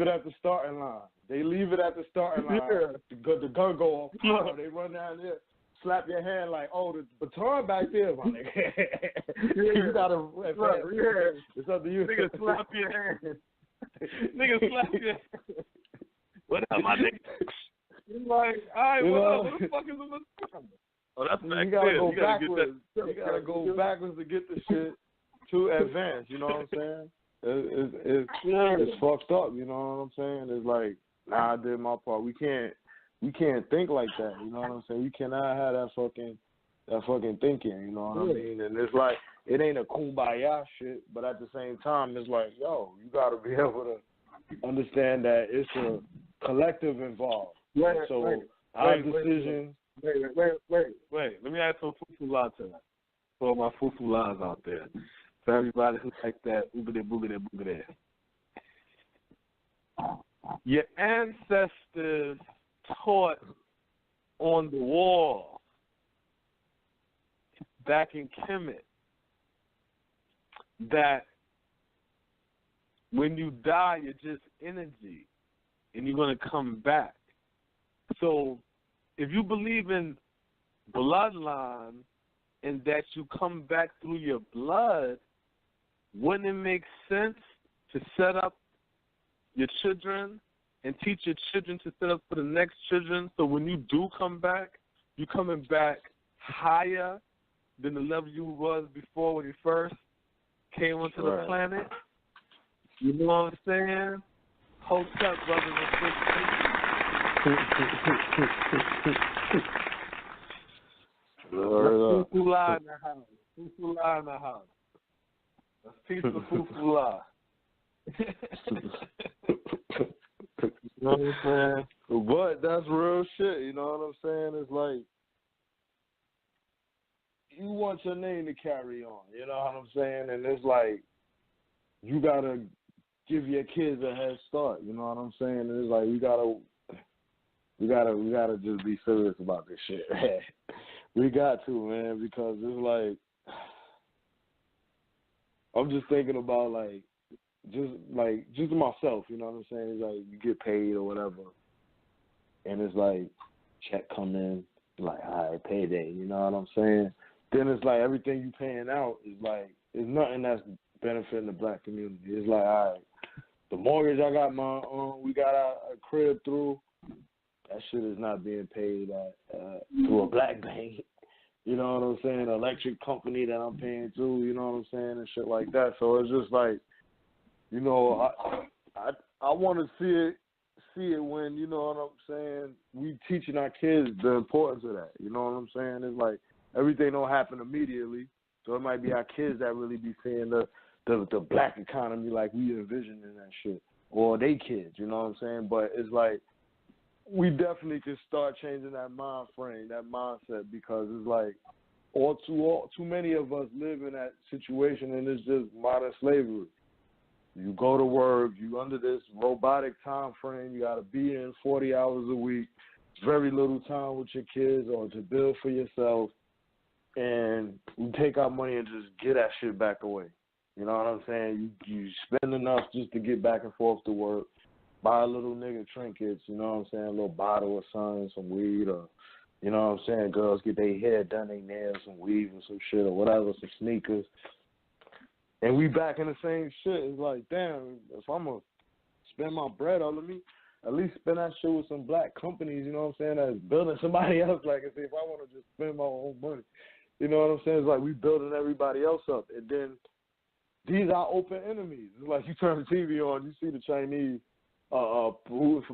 it at the starting line. The gun go off. They run down there. Slap your hand like, oh, the baton back there, my nigga. You gotta, it's up to you. Nigga, slap your hand. Nigga, slap your hand. What up, my nigga? You're like, all right, what the fuck is the baton? Oh, that's back there. You gotta go backwards to get the shit to advance. You know what I'm saying? It's fucked up. You know what I'm saying? It's like, nah, I did my part. We can't think like that, you know what I'm saying? You cannot have that fucking thinking, you know what I mean? And it's like, it ain't a kumbaya shit, but at the same time, it's like, yo, you got to be able to understand that it's a collective involved. Our decision. Wait. Let me add some fufu la to that. For my fufu las out there. For everybody who like that, boogity. Your ancestors taught on the wall back in Kemet that when you die, you're just energy and you're going to come back. So if you believe in bloodline and that you come back through your blood, wouldn't it make sense to set up your children and teach your children to set up for the next children, so when you do come back, you're coming back higher than the level you was before when you first came onto the planet? You know what I'm saying? Hold up, brothers and sisters. Fufu la in the house. Fufu la in the house. Let's teach the fufu la. You know what I'm saying? But that's real shit, you know what I'm saying? It's like, you want your name to carry on, you know what I'm saying? And it's like, you got to give your kids a head start, you know what I'm saying? And it's like, we gotta just be serious about this shit, man. We got to, man, because it's like, I'm just thinking about just myself, you know what I'm saying? It's like you get paid or whatever, and it's like check come in, like all right, payday, you know what I'm saying? Then it's like everything you paying out is like it's nothing that's benefiting the black community. It's like all right, the mortgage I got we got a crib through. That shit is not being paid through a black bank. You know what I'm saying? Electric company that I'm paying to, you know what I'm saying, and shit like that. So it's just like, you know, I want to see it when, you know what I'm saying, we teaching our kids the importance of that. You know what I'm saying? It's like everything don't happen immediately. So it might be our kids that really be seeing the black economy like we envisioning that shit. Or they kids, you know what I'm saying? But it's like, we definitely can start changing that mind frame, that mindset, because it's like too many of us live in that situation, and it's just modern slavery. You go to work, you under this robotic time frame, you got to be in 40 hours a week, very little time with your kids or to build for yourself, and you take our money and just get that shit back away. You know what I'm saying? You spend enough just to get back and forth to work. Buy a little nigga trinkets, you know what I'm saying, a little bottle or something, some weed, or, you know what I'm saying, girls get their hair done, their nails, some weave or some shit or whatever, some sneakers. And we back in the same shit. It's like, damn, if I'm going to spend my bread, let me at least spend that shit with some black companies, you know what I'm saying, that's building somebody else. Like I say, if I want to just spend my own money, you know what I'm saying, it's like we building everybody else up. And then these are open enemies. It's like you turn the TV on, you see the Chinese for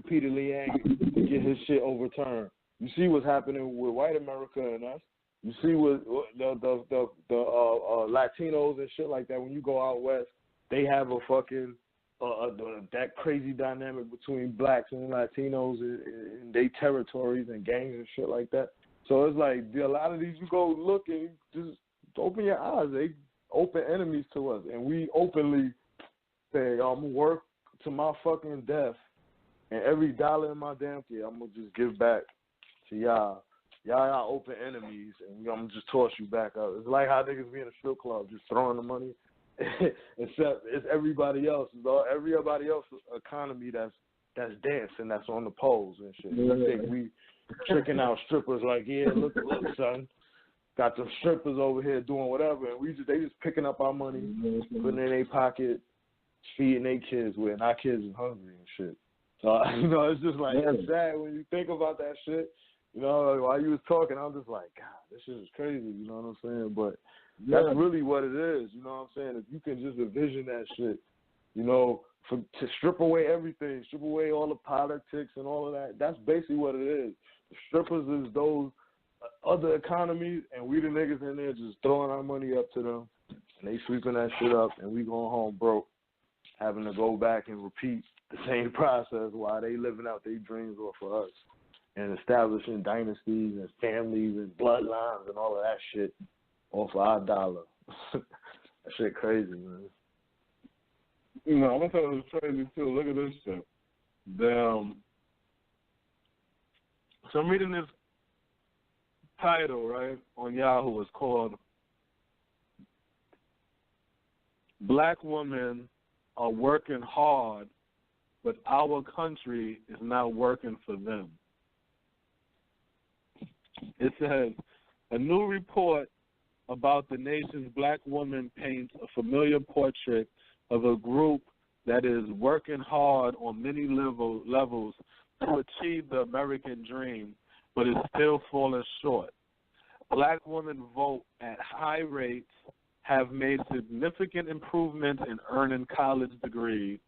Peter Liang to get his shit overturned. You see what's happening with white America and us. You see what the Latinos and shit like that. When you go out west, they have a fucking that crazy dynamic between blacks and Latinos in their territories and gangs and shit like that. So it's like a lot of these, you go look and just open your eyes. They open enemies to us, and we openly say, I'm gonna work to my fucking death, and every dollar in my damn kid, I'm gonna just give back to y'all. Y'all open enemies, and I'm gonna just toss you back up. It's like how niggas be in a strip club, just throwing the money. Except it's everybody else. Everybody else's economy that's dancing, that's on the poles and shit. Yeah. You think we tricking out strippers like, yeah, look, son, got some strippers over here doing whatever, and they just picking up our money, putting it in their pocket, feeding their kids with, and our kids is hungry and shit. So, you know, it's just like, it's sad when you think about that shit. You know, while you was talking, I'm just like, God, this shit is crazy, you know what I'm saying? But that's really what it is, you know what I'm saying? If you can just envision that shit, you know, to strip away everything, strip away all the politics and all of that, that's basically what it is. The strippers is those other economies, and we the niggas in there just throwing our money up to them, and they sweeping that shit up, and we going home broke, having to go back and repeat the same process while they living out their dreams off of us and establishing dynasties and families and bloodlines and all of that shit off of our dollar. That shit crazy, man. You know, I'm gonna tell you it's crazy too. Look at this shit. So I'm reading this title, right, on Yahoo. It's called Black Women Are Working Hard, but Our Country is Not Working for Them. It says, a new report about the nation's black women paints a familiar portrait of a group that is working hard on many levels to achieve the American dream, but is still falling short. Black women vote at high rates, have made significant improvements in earning college degrees,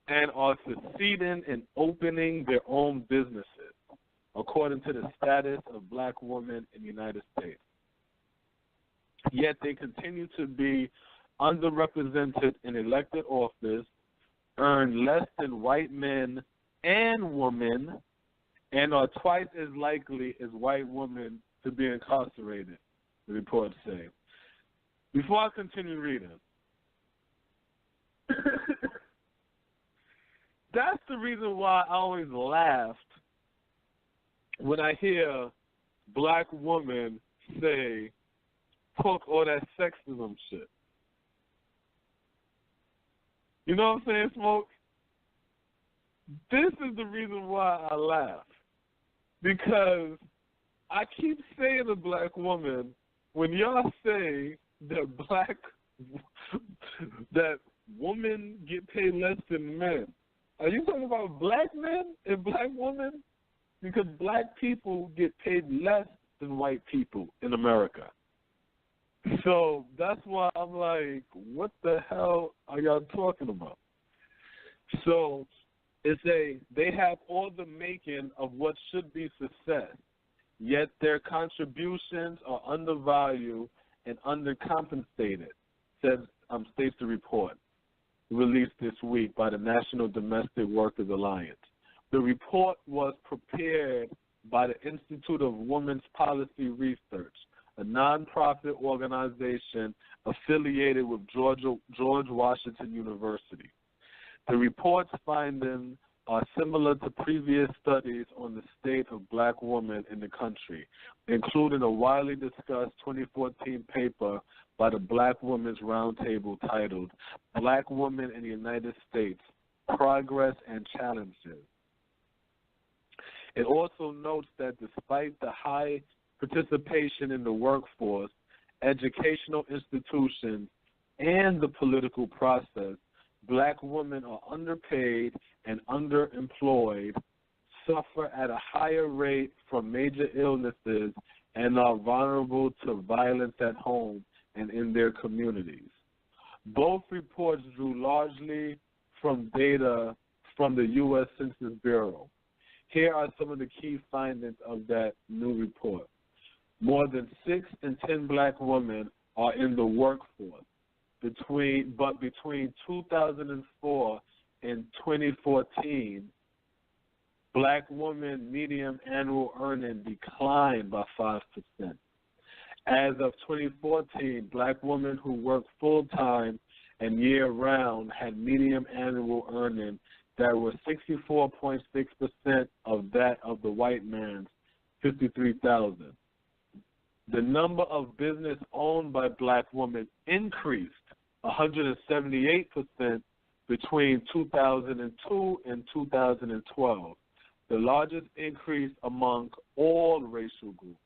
and are succeeding in opening their own businesses, according to the status of black women in the United States. Yet they continue to be underrepresented in elected office, earn less than white men and women, and are twice as likely as white women to be incarcerated, the reports say. Before I continue reading, that's the reason why I always laughed when I hear black women talk all that sexism shit. You know what I'm saying, Smoke? This is the reason why I laugh. Because I keep saying to black women, when y'all say that that women get paid less than men, are you talking about black men and black women? Because black people get paid less than white people in America. So that's why I'm like, what the hell are y'all talking about? So they have all the making of what should be success, yet their contributions are undervalued and undercompensated, states the report released this week by the National Domestic Workers Alliance. The report was prepared by the Institute of Women's Policy Research, a nonprofit organization affiliated with George Washington University. The report's findings are similar to previous studies on the state of black women in the country, including a widely discussed 2014 paper by the Black Women's Roundtable titled Black Women in the United States, Progress and Challenges. It also notes that despite the high participation in the workforce, educational institutions, and the political process, black women are underpaid and underemployed, suffer at a higher rate from major illnesses, and are vulnerable to violence at home and in their communities. Both reports drew largely from data from the U.S. Census Bureau. Here are some of the key findings of that new report. More than 6 in 10 black women are in the workforce. Between 2004 and 2014, black women median annual earning declined by 5%. As of 2014, black women who worked full-time and year-round had median annual earning that was 64.6% of that of the white man's $53,000. The number of business owned by black women increased 178% between 2002 and 2012, the largest increase among all racial groups.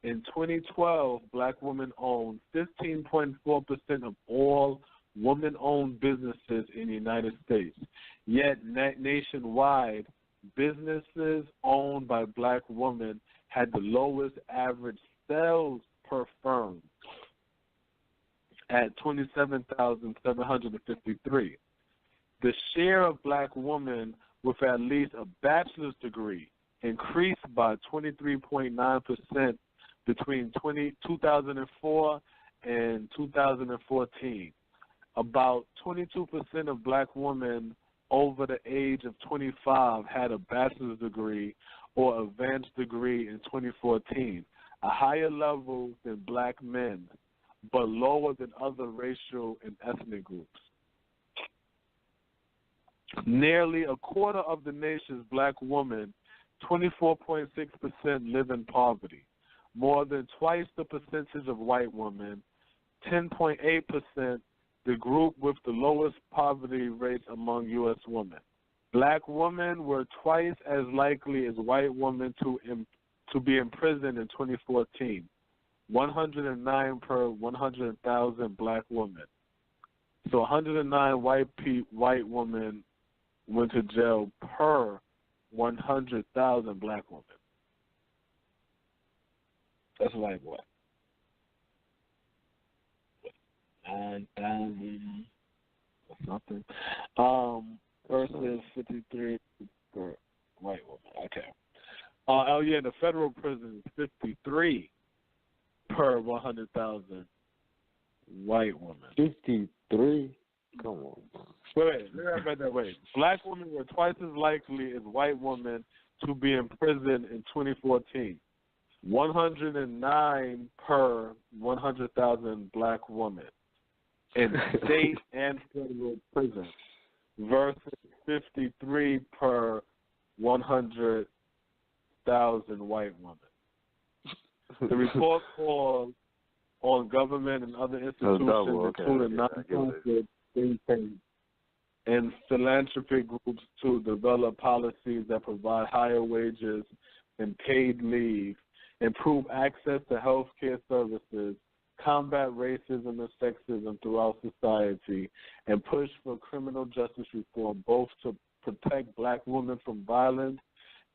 In 2012, black women owned 15.4% of all woman-owned businesses in the United States. Yet nationwide, businesses owned by black women had the lowest average sales per firm at 27,753. The share of black women with at least a bachelor's degree increased by 23.9% between 2004 and 2014. About 22% of black women over the age of 25 had a bachelor's degree or advanced degree in 2014, a higher level than black men, but lower than other racial and ethnic groups. Nearly a quarter of the nation's black women, 24.6%, live in poverty, more than twice the percentage of white women, 10.8%, the group with the lowest poverty rates among U.S. women. Black women were twice as likely as white women to be imprisoned in 2014, 109 per 100,000 black women. So 109 white women went to jail per 100,000 black women. That's like what? 9,000 or something. Versus 53 for white women. Okay. The federal prison is 53 per 100,000 white women. 53? Come on. Wait, let me read that way. Black women were twice as likely as white women to be in prison in 2014. 109 per 100,000 black women in state and federal prison versus 53 per 100,000 white women. The report calls on government and other institutions, including non-profit think tanks, and philanthropic groups to develop policies that provide higher wages and paid leave, improve access to health care services, combat racism and sexism throughout society, and push for criminal justice reform, both to protect black women from violence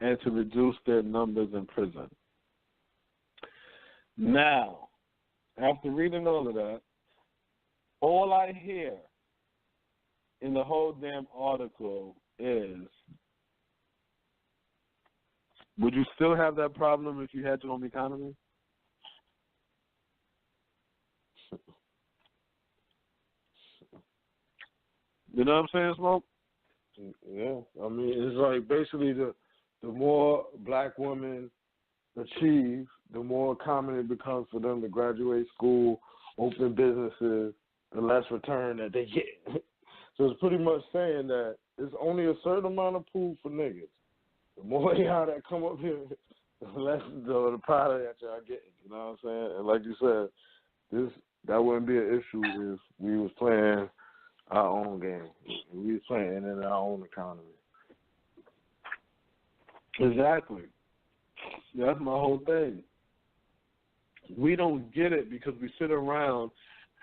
and to reduce their numbers in prison. Now, after reading all of that, all I hear in the whole damn article is, would you still have that problem if you had your own economy? You know what I'm saying, Smoke? Yeah, I mean, it's like basically the more black women achieve, the more common it becomes for them to graduate school, open businesses, the less return that they get. So it's pretty much saying that it's only a certain amount of pool for niggas. The more y'all that come up here, the less the product that y'all getting. You know what I'm saying? And like you said, that wouldn't be an issue if we was playing our own game. We was playing in our own economy. Exactly. That's my whole thing. We don't get it because we sit around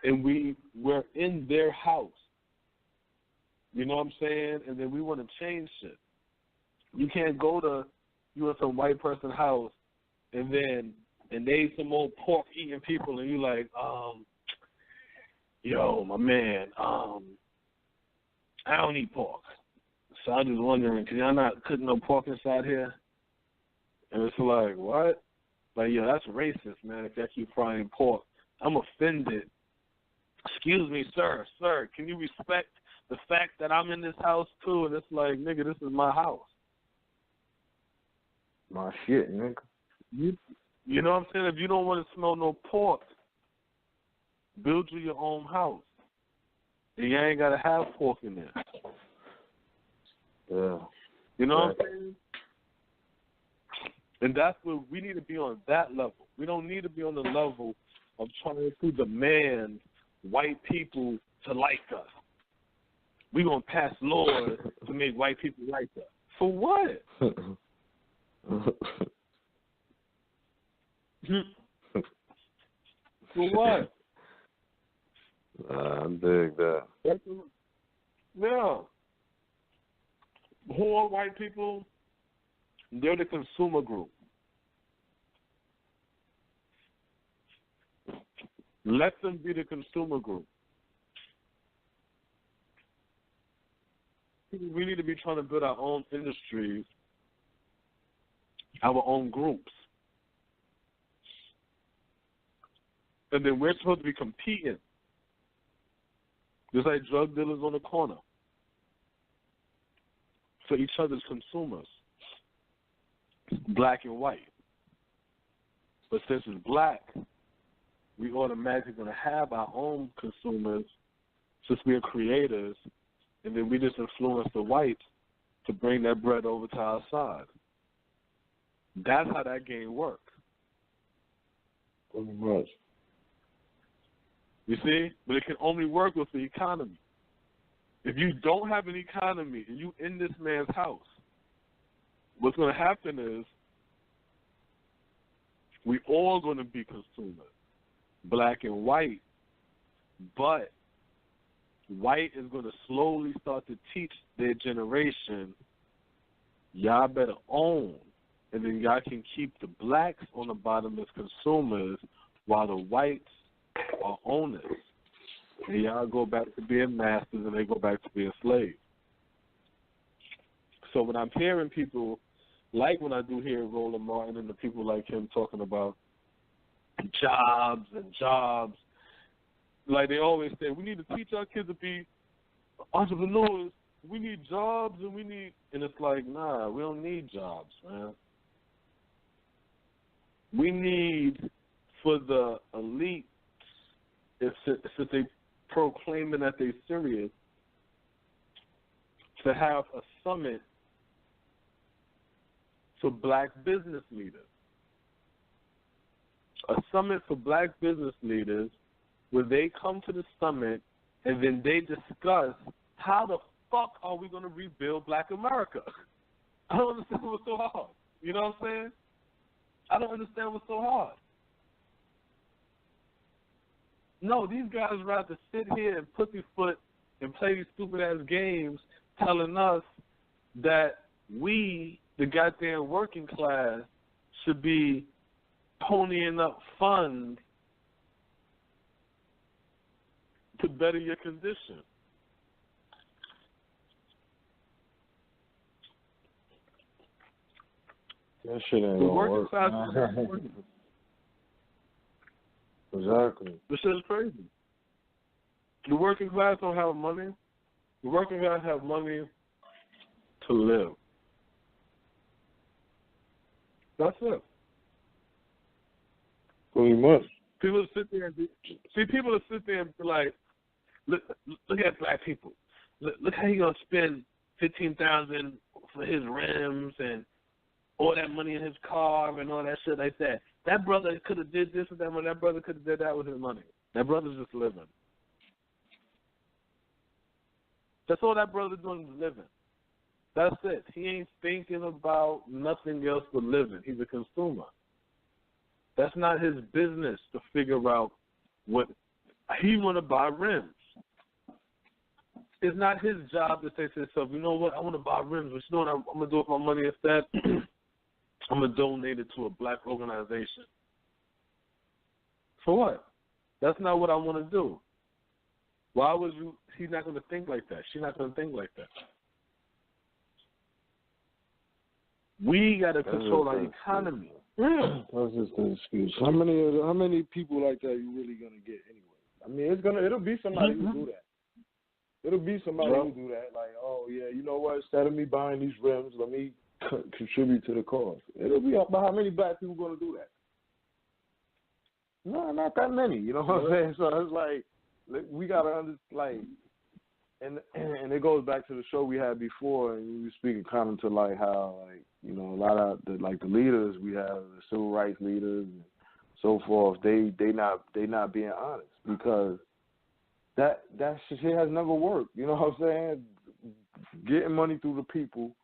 and we're in their house. You know what I'm saying? And then we want to change shit. You can't go to some white person's house and they some old pork eating people and you like, yo, my man, I don't eat pork. So I'm just wondering, can y'all not cook no pork inside here? And it's like, what? Like, yo, that's racist, man, if y'all keep frying pork. I'm offended. Excuse me, sir, can you respect the fact that I'm in this house too? And it's like, nigga, this is my house. My shit, nigga. You know what I'm saying? If you don't want to smell no pork, build you your own house. And you ain't got to have pork in there. Yeah. You know what I'm saying? And that's where we need to be on that level. We don't need to be on the level of trying to demand white people to like us. We're going to pass laws to make white people like us. For what? For what? I dig that. Yeah. Who are white people? They're the consumer group. Let them be the consumer group. We need to be trying to build our own industries, our own groups. And then we're supposed to be competing. Just like drug dealers on the corner. For each other's consumers. Black and white. But since it's black, we automatically going to have our own consumers since we are creators, and then we just influence the whites to bring that bread over to our side. That's how that game works. Pretty much. You see? But it can only work with the economy. If you don't have an economy and you in this man's house, what's going to happen is we all going to be consumers, black and white, but white is going to slowly start to teach their generation, y'all better own, and then y'all can keep the blacks on the bottom as consumers while the whites are owners. And y'all go back to being masters and they go back to being slaves. So when I'm hearing people, like when I do hear Roland Martin and the people like him talking about jobs, like they always say, we need to teach our kids to be entrepreneurs. We need jobs and it's like, nah, we don't need jobs, man. We need for the elite, if they proclaiming that they're serious, to have a summit for black business leaders. A summit for black business leaders where they come to the summit and then they discuss how the fuck are we going to rebuild Black America? I don't understand what's so hard. You know what I'm saying? I don't understand what's so hard. No, these guys rather sit here and pussyfoot and play these stupid-ass games telling us that we, the goddamn working class, should be ponying up funds to better your condition. That shit ain't The gonna working work. class Exactly. This shit is crazy. The working class don't have money. The working class have money to live. That's it. Pretty much. People sit there and be like, look at black people. Look how he gonna spend $15,000 for his rims and all that money in his car and all that shit like that. That brother could have did this with that money. That brother could have did that with his money. That brother's just living. That's all that brother's doing is living. That's it. He ain't thinking about nothing else but living. He's a consumer. That's not his business to figure out what he want to buy rims. It's not his job to say to himself, you know what, I want to buy rims, but you know what I'm going to do with my money instead? I'm going to donate it to a black organization. For what? That's not what I want to do. Why would you? He's not going to think like that. She's not going to think like that. We got to control our economy. Yeah. That's just an excuse. How many people like that you really going to get anyway? I mean, it'll be somebody who do that. It'll be somebody who do that. Like, oh, yeah, you know what? Instead of me buying these rims, let me contribute to the cause. It'll be about how many black people going to do that? No, not that many. You know what I'm saying? So it's like, we got to understand, and it goes back to the show we had before, and we were speaking kind of to, like, how, like, you know, a lot of the leaders we have, the civil rights leaders and so forth, they not being honest, because that shit has never worked. You know what I'm saying? Getting money through the people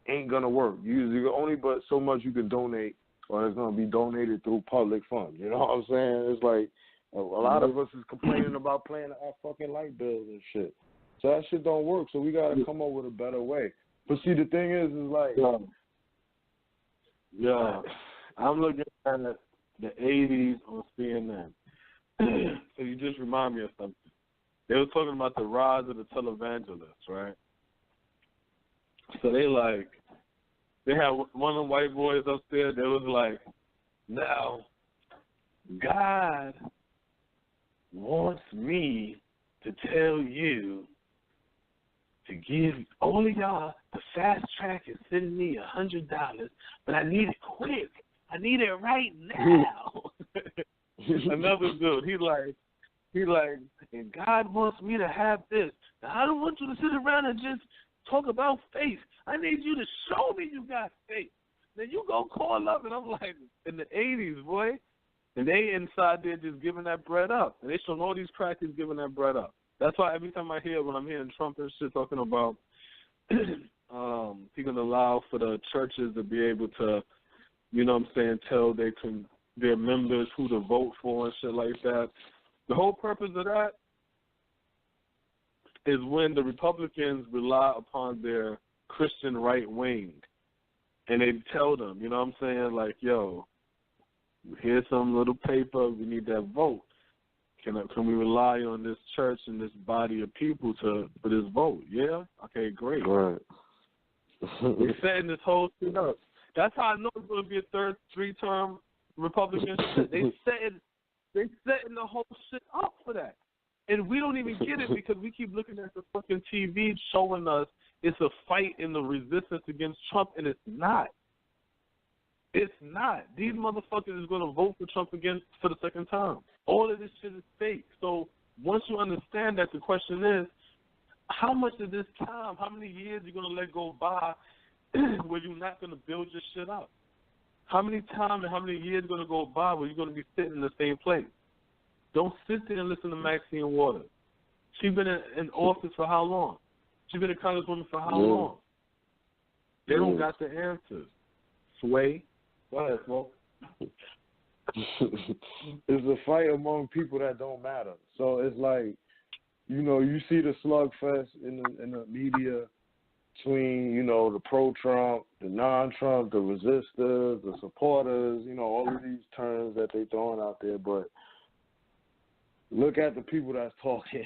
ain't gonna work. You only but so much you can donate, or it's gonna be donated through public funds. You know what I'm saying? It's like a lot of us is complaining about paying our fucking light bills and shit. So that shit don't work. So we gotta come up with a better way. But see, the thing is like, I'm looking at the 80s on CNN. So you just remind me of something. They were talking about the rise of the televangelists, right? So they had one of the white boys upstairs. They was like, now, God wants me to tell you to give all of y'all the fast track and send me $100, but I need it quick. I need it right now. Another dude, he like, and God wants me to have this. Now, I don't want you to sit around and just talk about faith. I need you to show me you got faith. Then you go call up, and I'm like, in the 80s, boy, and they inside there just giving that bread up. And they showing all these crackers giving that bread up. That's why every time when I'm hearing Trump and shit talking about he going to allow for the churches to be able to, you know what I'm saying, tell their members who to vote for and shit like that. The whole purpose of that is when the Republicans rely upon their Christian right wing, and they tell them, you know what I'm saying, like, yo, here's some little paper, we need that vote. Can we rely on this church and this body of people for this vote? Yeah? Okay, great. Right. They're setting this whole shit up. That's how I know it's going to be a three-term Republican shit. They setting the whole shit up for that. And we don't even get it because we keep looking at the fucking TV showing us it's a fight in the resistance against Trump, and it's not. It's not. These motherfuckers is going to vote for Trump again for the second time. All of this shit is fake. So once you understand that, the question is, how much of this time, how many years are you going to let go by where you're not going to build your shit up? How many time and how many years are going to go by where you're going to be sitting in the same place? Don't sit there and listen to Maxine Waters. She's been in office for how long? She's been a congresswoman for how long? They don't got the answers. Sway. Go ahead, Smoke. It's a fight among people that don't matter. So it's like, you see the slugfest in the media between, the pro-Trump, the non-Trump, the resistors, the supporters, all of these terms that they throwing out there. But look at the people that's talking.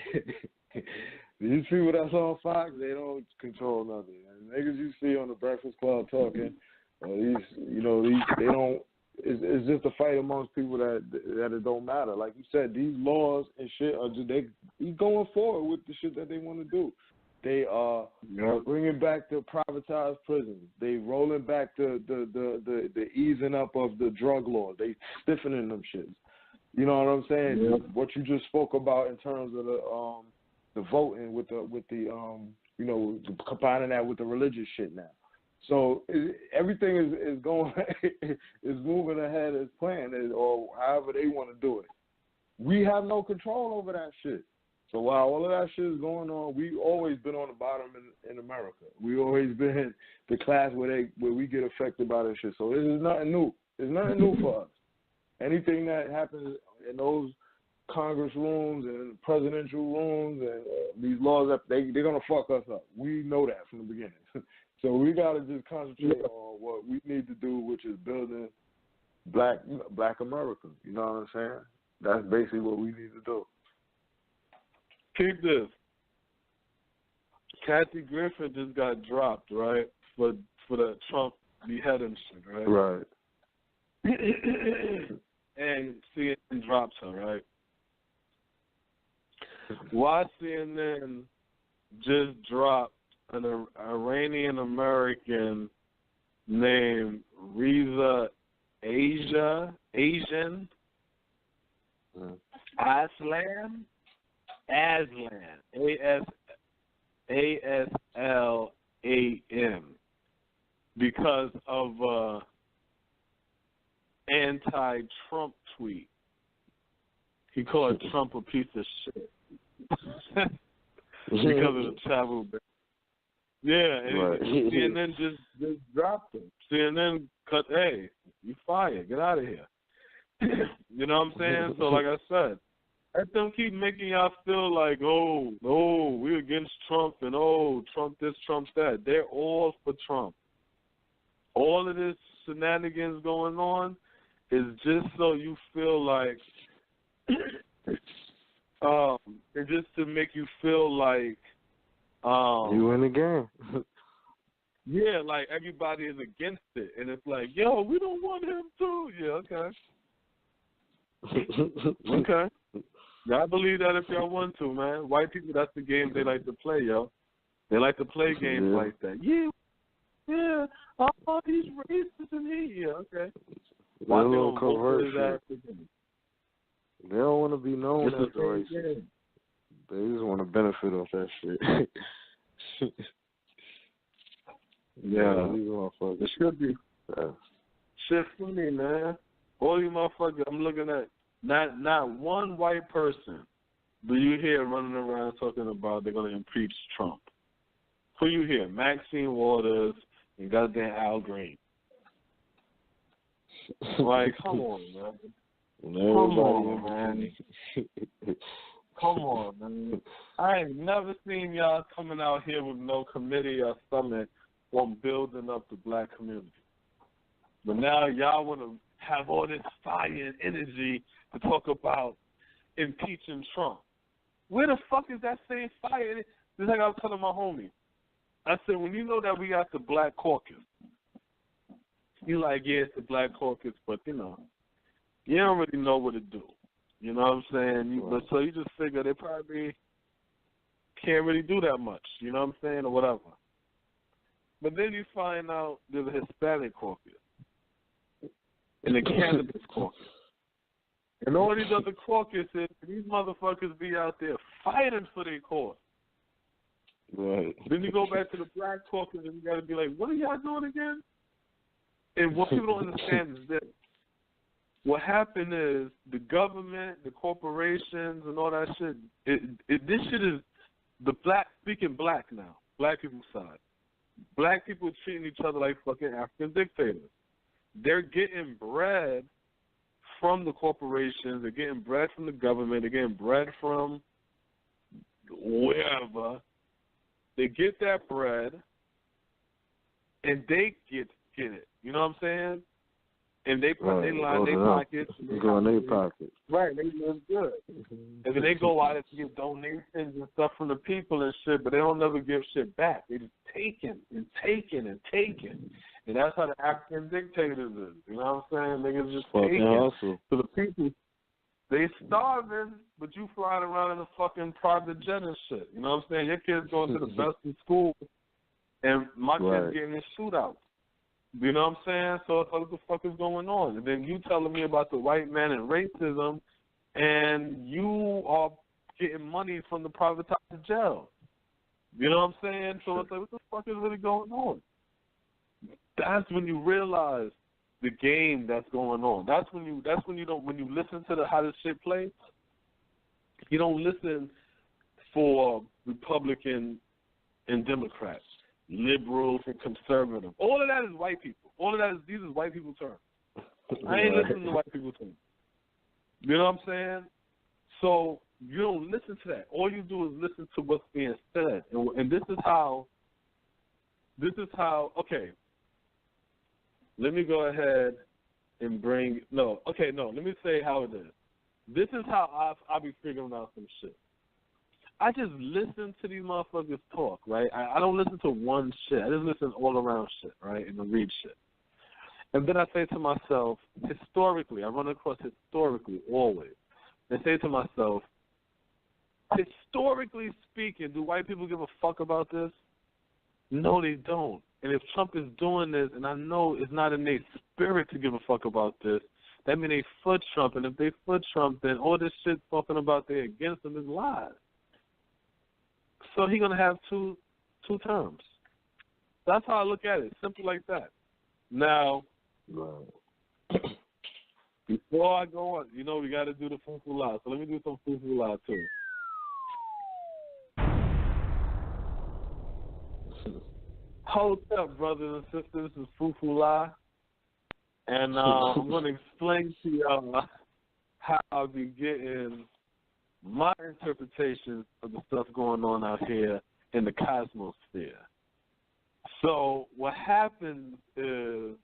These people that's on Fox, they don't control nothing. And niggas you see on the Breakfast Club talking, they don't. It's just a fight amongst people that it don't matter. Like you said, these laws and shit are just they going forward with the shit that they want to do. They are bringing back the privatized prisons. They rolling back the easing up of the drug laws. They stiffening them shits. You know what I'm saying? Yeah. What you just spoke about in terms of the voting with the combining that with the religious shit now. So everything is going is moving ahead as planned, or however they want to do it. We have no control over that shit. So while all of that shit is going on, we always been on the bottom in America. We always been the class where we get affected by this shit. So this is nothing new. It's nothing new for us. Anything that happens in those Congress rooms and presidential rooms and these laws, they're gonna fuck us up. We know that from the beginning. So we gotta just concentrate on what we need to do, which is building black America. You know what I'm saying? That's basically what we need to do. Keep this. Kathy Griffin just got dropped, right? For the Trump beheading shit, right? Right. And CNN drops her, right? Why CNN just dropped an Iranian American named Reza Asian Aslan, ASLAN, because of anti-Trump tweet. He called Trump a piece of shit because of the travel ban. Yeah, and right. CNN just dropped him. CNN cut, hey, you fired. Get out of here. You know what I'm saying? So like I said, let them keep making y'all feel like, oh, we're against Trump and, Trump this, Trump that. They're all for Trump. All of this shenanigans going on is just so you feel like, it's just to make you feel like, you in the game. Yeah, like everybody is against it. And it's like, yo, we don't want him to. Yeah, okay. Okay. Y'all believe that if y'all want to, man. White people, that's the game they like to play, yo. They like to play games like that. Yeah. Oh, he's racist and yeah, okay. Why they don't convert shit? They don't want to be known as a racist. Game. They just want to benefit off that shit. Yeah, these motherfuckers. It should be. Shit funny, man. All you motherfuckers, I'm looking at, not one white person do you hear running around talking about they're going to impeach Trump. Who you hear? Maxine Waters and goddamn Al Green. Like, come on, man. Come on, man. I ain't never seen y'all coming out here with no committee or summit on building up the black community. But now y'all want to have all this fire and energy to talk about impeaching Trump. Where the fuck is that same fire? This is like I was telling my homie. I said, when you know that we got the Black Caucus, you like, yeah, it's the Black Caucus, but, you don't really know what to do. You know what I'm saying? But so you just figure they probably can't really do that much, you know what I'm saying, or whatever. But then you find out there's a Hispanic caucus and the cannabis caucus. And all these other caucuses, these motherfuckers be out there fighting for their cause. Right. Then you go back to the Black caucus and you got to be like, what are y'all doing again? And what people don't understand is this. What happened is the government, the corporations, and all that shit, this shit is the black speaking black now. black people's side. Black people treating each other like fucking African dictators. They're getting bread from the corporations. They're getting bread from the government. They're getting bread from wherever. They get that bread, and they get it. You know what I'm saying? And they put their line in their pockets. They go in their pockets. Right, they live good. And then they go out and get donations and stuff from the people and shit, but they don't never give shit back. They just taking and taking and taking. And that's how the African dictators is. You know what I'm saying? Niggas just taking. So the people, they starving, but you flying around in a fucking private jet and shit. You know what I'm saying? Your kids going to the best in school, and my kids getting in shootouts. You know what I'm saying? So what the fuck is going on? And then you telling me about the white man and racism, and you are getting money from the privatized jail. You know what I'm saying? So it's like, what the fuck is really going on? That's when you realize the game that's going on. That's when you listen to how this shit plays. You don't listen for Republican and Democrats, liberals and conservatives. All of that is white people. These is white people terms. I ain't listening to white people terms. You know what I'm saying? So you don't listen to that. All you do is listen to what's being said. And this is how, okay, let me go ahead and let me say how it is. This is how I be figuring out some shit. I just listen to these motherfuckers talk, right? I don't listen to one shit. I just listen all around shit, right, and I read shit. And then I say to myself, historically, I run across historically always, and say to myself, historically speaking, do white people give a fuck about this? No, they don't. And if Trump is doing this, and I know it's not in their spirit to give a fuck about this, that means they foot Trump. And if they foot Trump, then all this shit talking about they're against him is lies. So he's going to have two terms. That's how I look at it. Simple like that. Now, before I go on, we got to do the Fufu La. So let me do some Fufu La, too. Hold up, brothers and sisters. This is Fufu La. And I'm going to explain to y'all how I'll be getting my interpretation of the stuff going on out here in the cosmosphere. So what happens is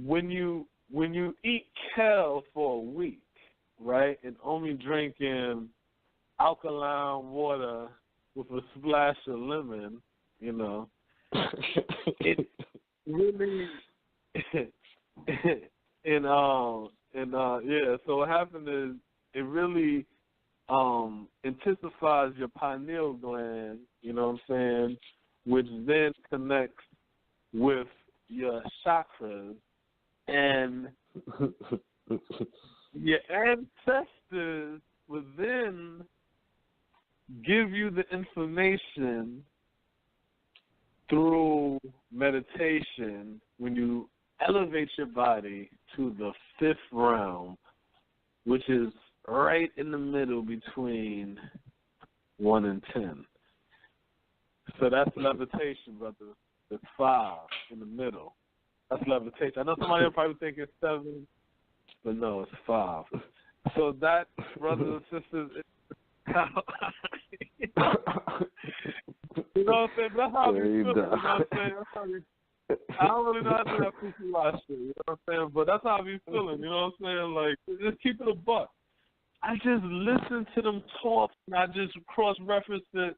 when you eat kale for a week, right, and only drinking alkaline water with a splash of lemon, it really so what happened is it really intensifies your pineal gland, you know what I'm saying, which then connects with your chakras, and your ancestors will then give you the information through meditation when you elevate your body to the fifth realm, which is right in the middle between 1 and 10. So that's levitation, brother. It's 5 in the middle. That's levitation. I know somebody will probably think it's 7, but no, it's 5. So that, brothers and sisters, you know what I'm saying? That's how we feel. You know what I'm saying? That's how we, I don't really know how to do that Fufu La shit, you know what I'm saying? But that's how I be feeling, you know what I'm saying? Like, just keep it a buck. I just listen to them talk, and I just cross-reference it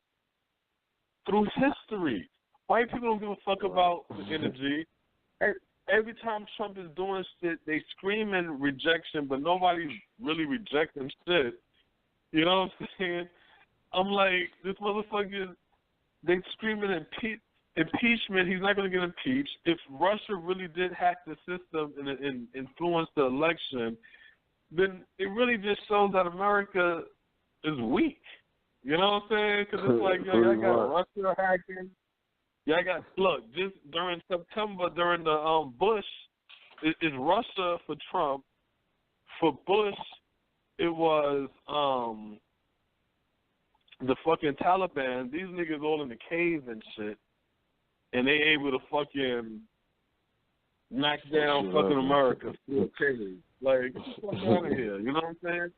through history. White people don't give a fuck about the energy. Every time Trump is doing shit, they screaming rejection, but nobody's really rejecting shit. You know what I'm saying? I'm like, this motherfucker, they screaming impeachment. He's not going to get impeached. If Russia really did hack the system and influence the election, then it really just shows that America is weak. You know what I'm saying? Because it's like, yo, y'all got Russia hacking. Y'all got, look, just during September, during the Bush, it's Russia for Trump. For Bush, it was the fucking Taliban, these niggas all in the cave and shit, and they able to fucking knock down fucking America through a cave. Like, get the fuck out of here. You know what I'm saying?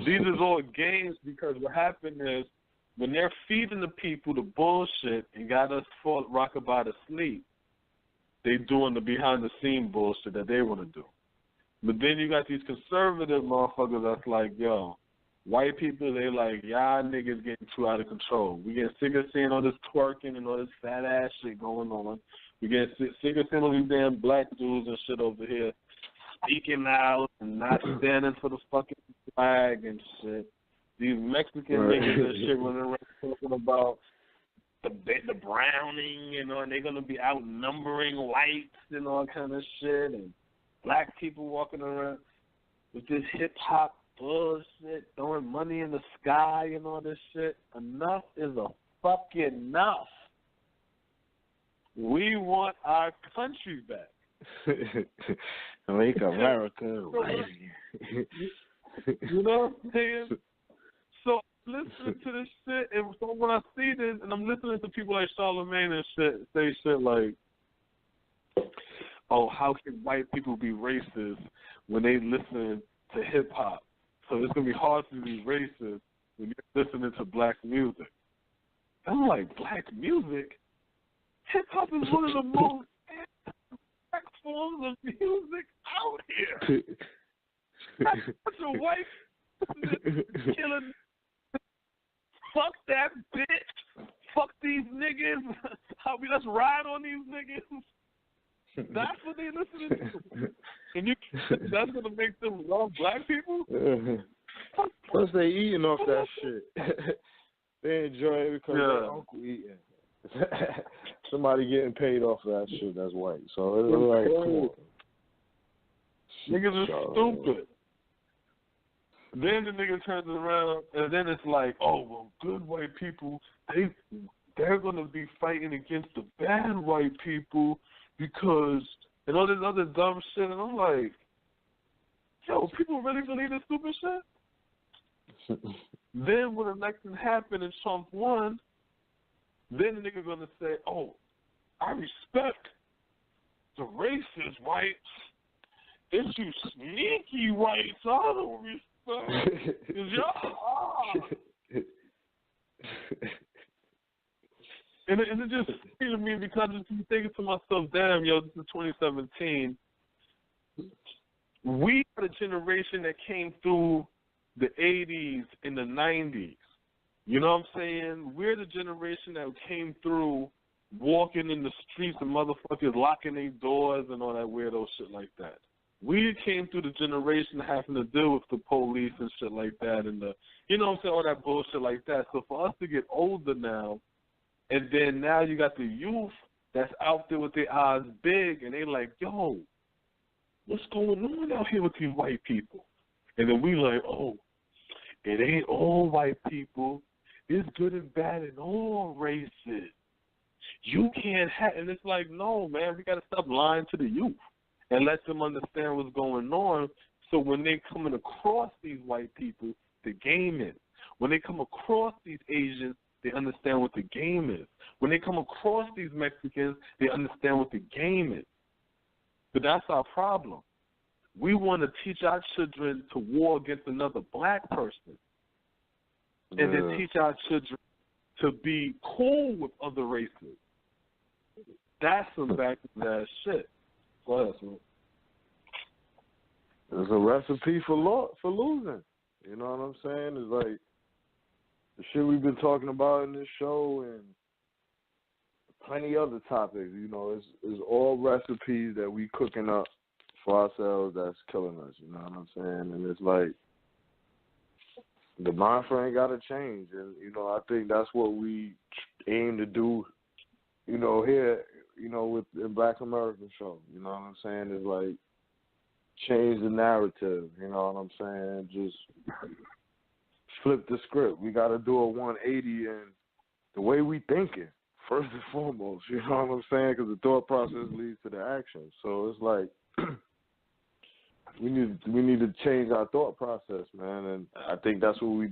These is all games because what happened is when they're feeding the people the bullshit and got us rockabye to sleep, they doing the behind-the-scene bullshit that they want to do. But then you got these conservative motherfuckers that's like, yo, white people, they like, y'all niggas getting too out of control. We get sick of seeing all this twerking and all this fat-ass shit going on. We get sick of seeing all these damn black dudes and shit over here speaking out and not standing for the fucking flag and shit. These Mexican niggas and shit running around talking about the browning, you know, and they're going to be outnumbering whites and all kind of shit, and black people walking around with this hip-hop bullshit, throwing money in the sky and all this shit. Enough is a fucking enough. We want our country back. Make America. You know what I'm saying? So I'm listening to this shit, and so when I see this, and I'm listening to people like Charlamagne and shit say shit like, oh, how can white people be racist when they listen to hip-hop? So it's going to be hard to be racist when you're listening to black music. I'm like, black music? Hip-hop is one of the most black forms of music out here. That's a white killing. Fuck that bitch. Fuck these niggas. Let's ride on these niggas. That's what they listening to. And that's going to make them love black people? Plus they eating off that shit. They enjoy it because their uncle eating. Somebody getting paid off that shit that's white. So it's like, come on. Niggas are stupid. Then the nigga turns around, and then it's like, oh, well, good white people, they're going to be fighting against the bad white people because, and all this other dumb shit. And I'm like, yo, people really believe this stupid shit? Then when the election happened and Trump won, then the nigga going to say, oh, I respect the racist whites. It's you sneaky whites I don't respect. And it just seems to me because I'm thinking to myself, damn, yo, this is 2017. We are the generation that came through the 80s and the 90s. You know what I'm saying? We're the generation that came through walking in the streets and motherfuckers locking their doors and all that weirdo shit like that. We came through the generation having to deal with the police and shit like that and the, you know what I'm saying, all that bullshit like that. So for us to get older now, and then now you got the youth that's out there with their eyes big and they like, yo, what's going on out here with these white people? And then we like, oh, it ain't all white people. It's good and bad in all races. You can't have, and it's like, no, man, we got to stop lying to the youth and let them understand what's going on. So when they coming across these white people, the game is. When they come across these Asians, they understand what the game is. When they come across these Mexicans, they understand what the game is. But that's our problem. We want to teach our children to war against another black person and then teach our children to be cool with other races. That's some back-to-that shit. Go ahead, man. It's a recipe for losing. You know what I'm saying? It's like the shit we've been talking about in this show and plenty other topics. You know, it's all recipes that we cooking up for ourselves that's killing us. You know what I'm saying? And it's like the mind frame got to change. And, you know, I think that's what we aim to do, you know, here, you know, with the Black American show. You know what I'm saying? It's like change the narrative. You know what I'm saying? Just flip the script. We got to do a 180 in the way we thinking, first and foremost. You know what I'm saying? Because the thought process leads to the action. So it's like we need to change our thought process, man. And I think that's what we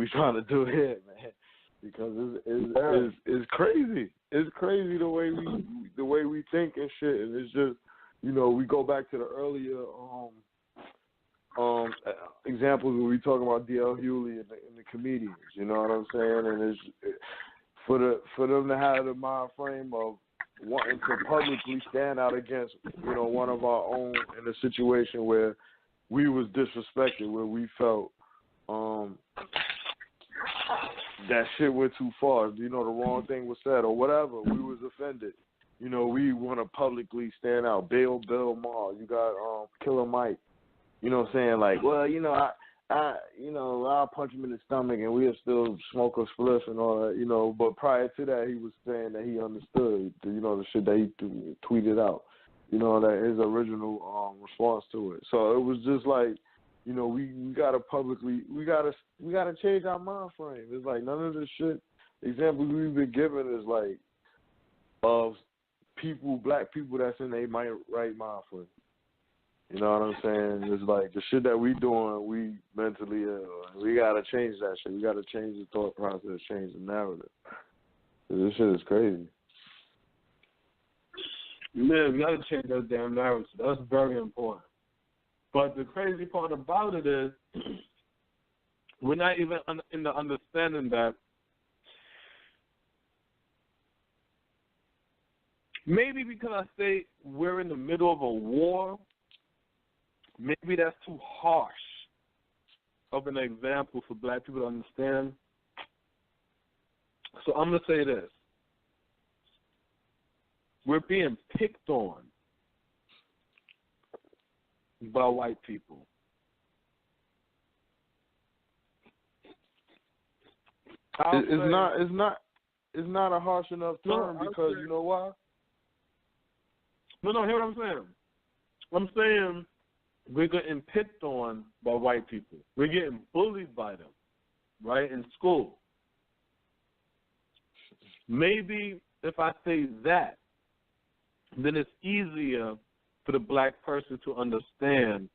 trying to do here, man. because it's crazy. It's crazy the way we think and shit, and it's just, you know, we go back to the earlier examples where we talk about D.L. Hughley and the comedians. You know what I'm saying? And it's for them to have the mind frame of wanting to publicly stand out against, you know, one of our own in a situation where we was disrespected, where we felt that shit went too far, you know, the wrong thing was said or whatever, we was offended. You know, we want to publicly stand out. Bill Mahr, you got Killer Mike. You know what I'm saying? Like, well, you know, I'll punch him in the stomach and we'll still smoke a spliff and all that, you know. But prior to that, he was saying that he understood, you know, the shit that he tweeted out, you know, that his original response to it. So it was just like, you know, we gotta change our mind frame. It's like none of this shit, examples we've been given is like of people, black people that's in their right mind frame. You know what I'm saying? It's like the shit that we doing, we mentally ill. We gotta change that shit. We gotta change the thought process, change the narrative. This shit is crazy. Man, we gotta change that damn narrative. That's very important. But the crazy part about it is we're not even in the understanding that maybe because I say we're in the middle of a war, maybe that's too harsh of an example for black people to understand. So I'm going to say this. We're being picked on by white people. It's not a harsh enough term because you know why? No, hear what I'm saying? I'm saying we're getting picked on by white people. We're getting bullied by them, right, in school. Maybe if I say that, then it's easier for the black person to understand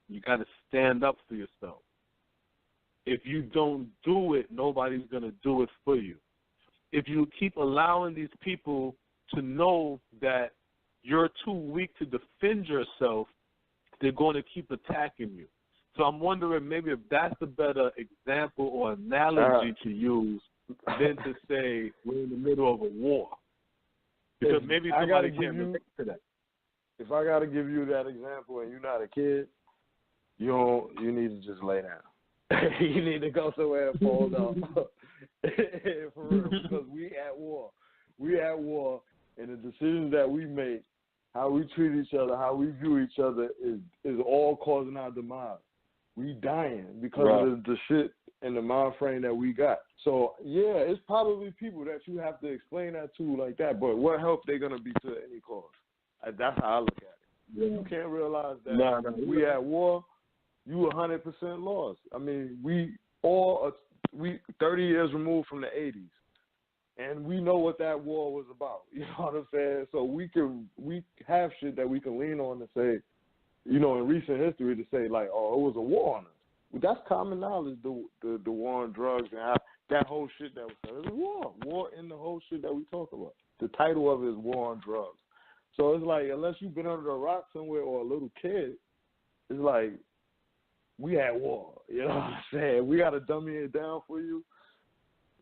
you got to stand up for yourself. If you don't do it, nobody's going to do it for you. If you keep allowing these people to know that you're too weak to defend yourself, they're going to keep attacking you. So I'm wondering maybe if that's a better example or analogy to use than to say we're in the middle of a war. Because maybe somebody can't relate to that. If I got to give you that example and you're not a kid, you need to just lay down. You need to go somewhere and fall down. For real, because we at war. We at war, and the decisions that we make, how we treat each other, how we view each other is all causing our demise. We dying because of the shit and the mind frame that we got. So, yeah, it's probably people that you have to explain that to like that, but what help they going to be to any cause? That's how I look at it. Yeah. You can't realize that we at war, you 100% lost. I mean, we 30 years removed from the 80s. And we know what that war was about. You know what I'm saying? So we have shit that we can lean on to say, you know, in recent history to say like, oh, it was a war on us. Well, that's common knowledge. The war on drugs and how, that whole shit that was said. It was war in the whole shit that we talk about. The title of it is War on Drugs. So it's like unless you've been under a rock somewhere or a little kid, it's like we at war. You know what I'm saying? We got to dummy it down for you.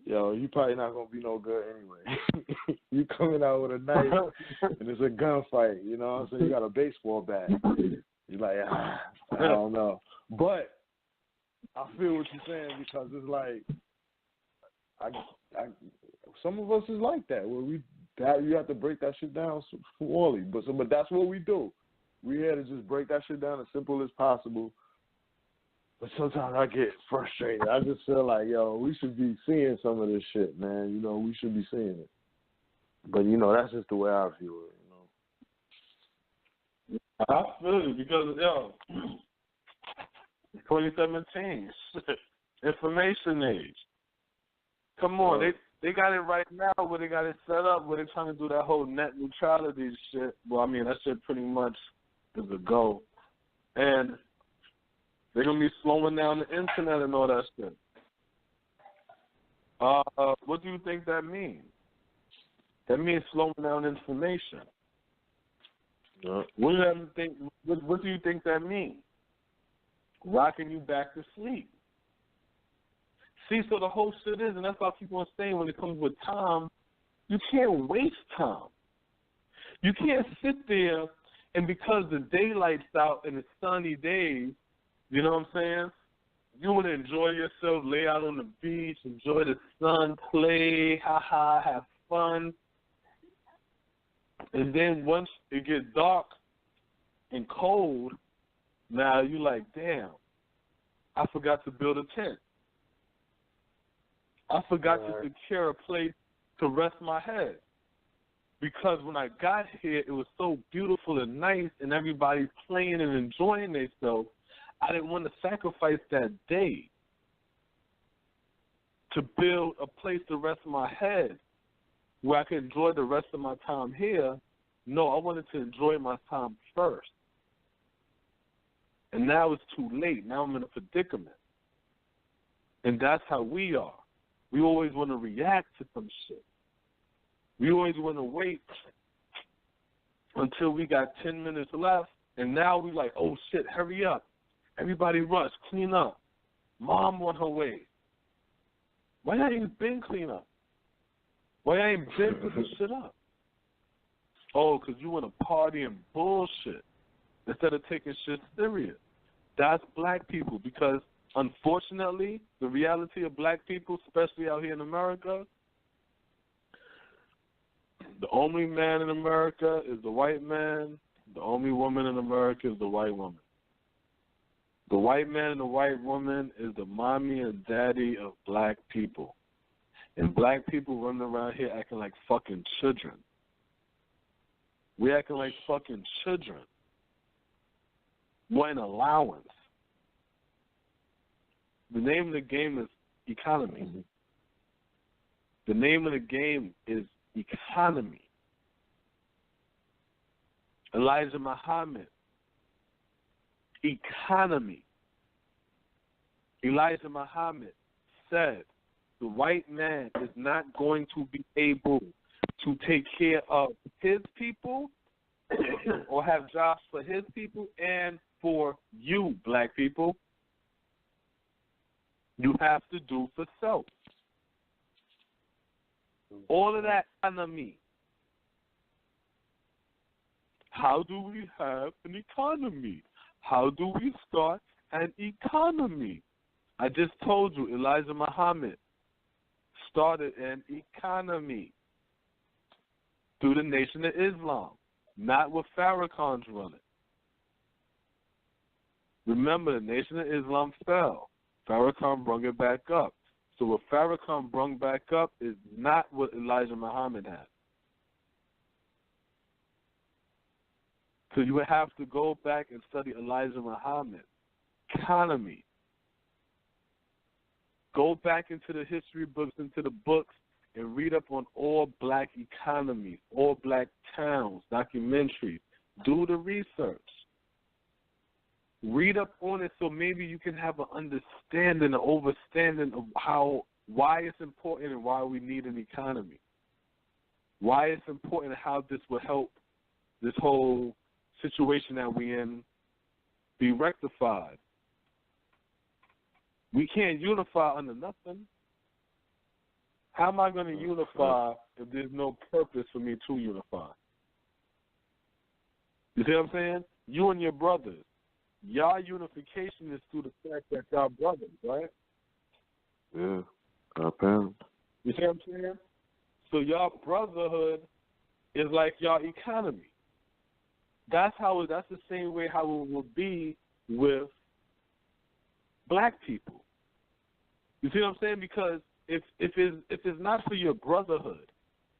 Yo, you probably not going to be no good anyway. You coming out with a knife, and it's a gunfight, you know what I'm saying? You got a baseball bat. You're like, I don't know. But I feel what you're saying because it's like, some of us is like that, where you have to break that shit down slowly. But that's what we do. We had to just break that shit down as simple as possible. But sometimes I get frustrated. I just feel like, yo, we should be seeing some of this shit, man. You know, we should be seeing it. But, you know, that's just the way I view it, you know. I feel it because, yo, 2017, information age. Come on, they got it right now where they got it set up where they're trying to do that whole net neutrality shit. Well, I mean, that shit pretty much is a go. And they're going to be slowing down the internet and all that shit. What do you think that means? That means slowing down information. What do you think that means? Rocking you back to sleep. See, so the whole shit is, and that's why I keep on saying when it comes with time, you can't waste time. You can't sit there and because the daylight's out and it's sunny days, you know what I'm saying? You want to enjoy yourself, lay out on the beach, enjoy the sun, play, have fun. And then once it gets dark and cold, now you're like, damn, I forgot to build a tent. I forgot to secure a place to rest my head. Because when I got here, it was so beautiful and nice and everybody's playing and enjoying themselves. I didn't want to sacrifice that day to build a place to rest my head where I could enjoy the rest of my time here. No, I wanted to enjoy my time first. And now it's too late. Now I'm in a predicament. And that's how we are. We always want to react to some shit. We always want to wait until we got 10 minutes left, and now we like, oh, shit, hurry up. Everybody rush, clean up. Mom on her way. Why y'all ain't been clean up? Why y'all ain't been put this shit up? Oh, because you want to party and bullshit instead of taking shit serious. That's black people because, unfortunately, the reality of black people, especially out here in America, the only man in America is the white man. The only woman in America is the white woman. The white man and the white woman is the mommy and daddy of black people. And black people running around here acting like fucking children. We acting like fucking children. What an allowance. The name of the game is economy. The name of the game is economy. Elijah Muhammad. Economy. Elijah Muhammad said the white man is not going to be able to take care of his people or have jobs for his people and for you, black people. You have to do for self. All of that economy. How do we have an economy? How do we start an economy? I just told you, Elijah Muhammad started an economy through the Nation of Islam, not with Farrakhan's running. Remember, the Nation of Islam fell. Farrakhan brought it back up. So what Farrakhan brought back up is not what Elijah Muhammad had. So you would have to go back and study Elijah Muhammad. Economy. Go back into the history books, into the books, and read up on all black economies, all black towns, documentaries. Do the research. Read up on it so maybe you can have an understanding, an overstanding of why it's important and why we need an economy. Why it's important and how this will help this whole situation that we're in be rectified. We can't unify under nothing. How am I going to unify if there's no purpose for me to unify? You see what I'm saying? You and your brothers. Y'all unification is through the fact that y'all brothers, right? Yeah, our parents. You see what I'm saying? So y'all brotherhood is like y'all economy. That's the same way how it will be with black people. You see what I'm saying? Because if it's not for your brotherhood,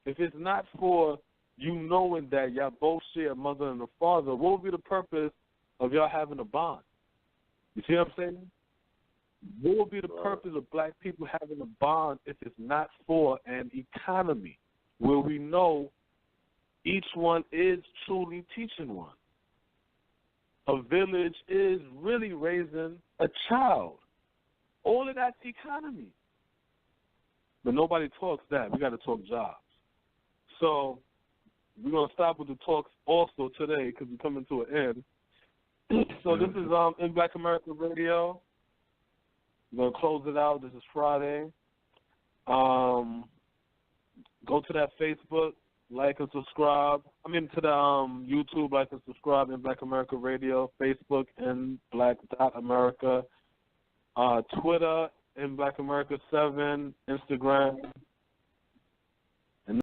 if it's not for you knowing that y'all both share a mother and a father, what would be the purpose of y'all having a bond? You see what I'm saying? What would be the purpose of black people having a bond if it's not for an economy where we know each one is truly teaching one? A village is really raising a child. All of that's economy. But nobody talks that. We got to talk jobs. So we're going to stop with the talks also today because we're coming to an end. So this is In Black America Radio. We're going to close it out. This is Friday. Go to that Facebook, like and subscribe. To the YouTube, like and subscribe in Black America Radio, Facebook in Black.America, Twitter in Black America 7, Instagram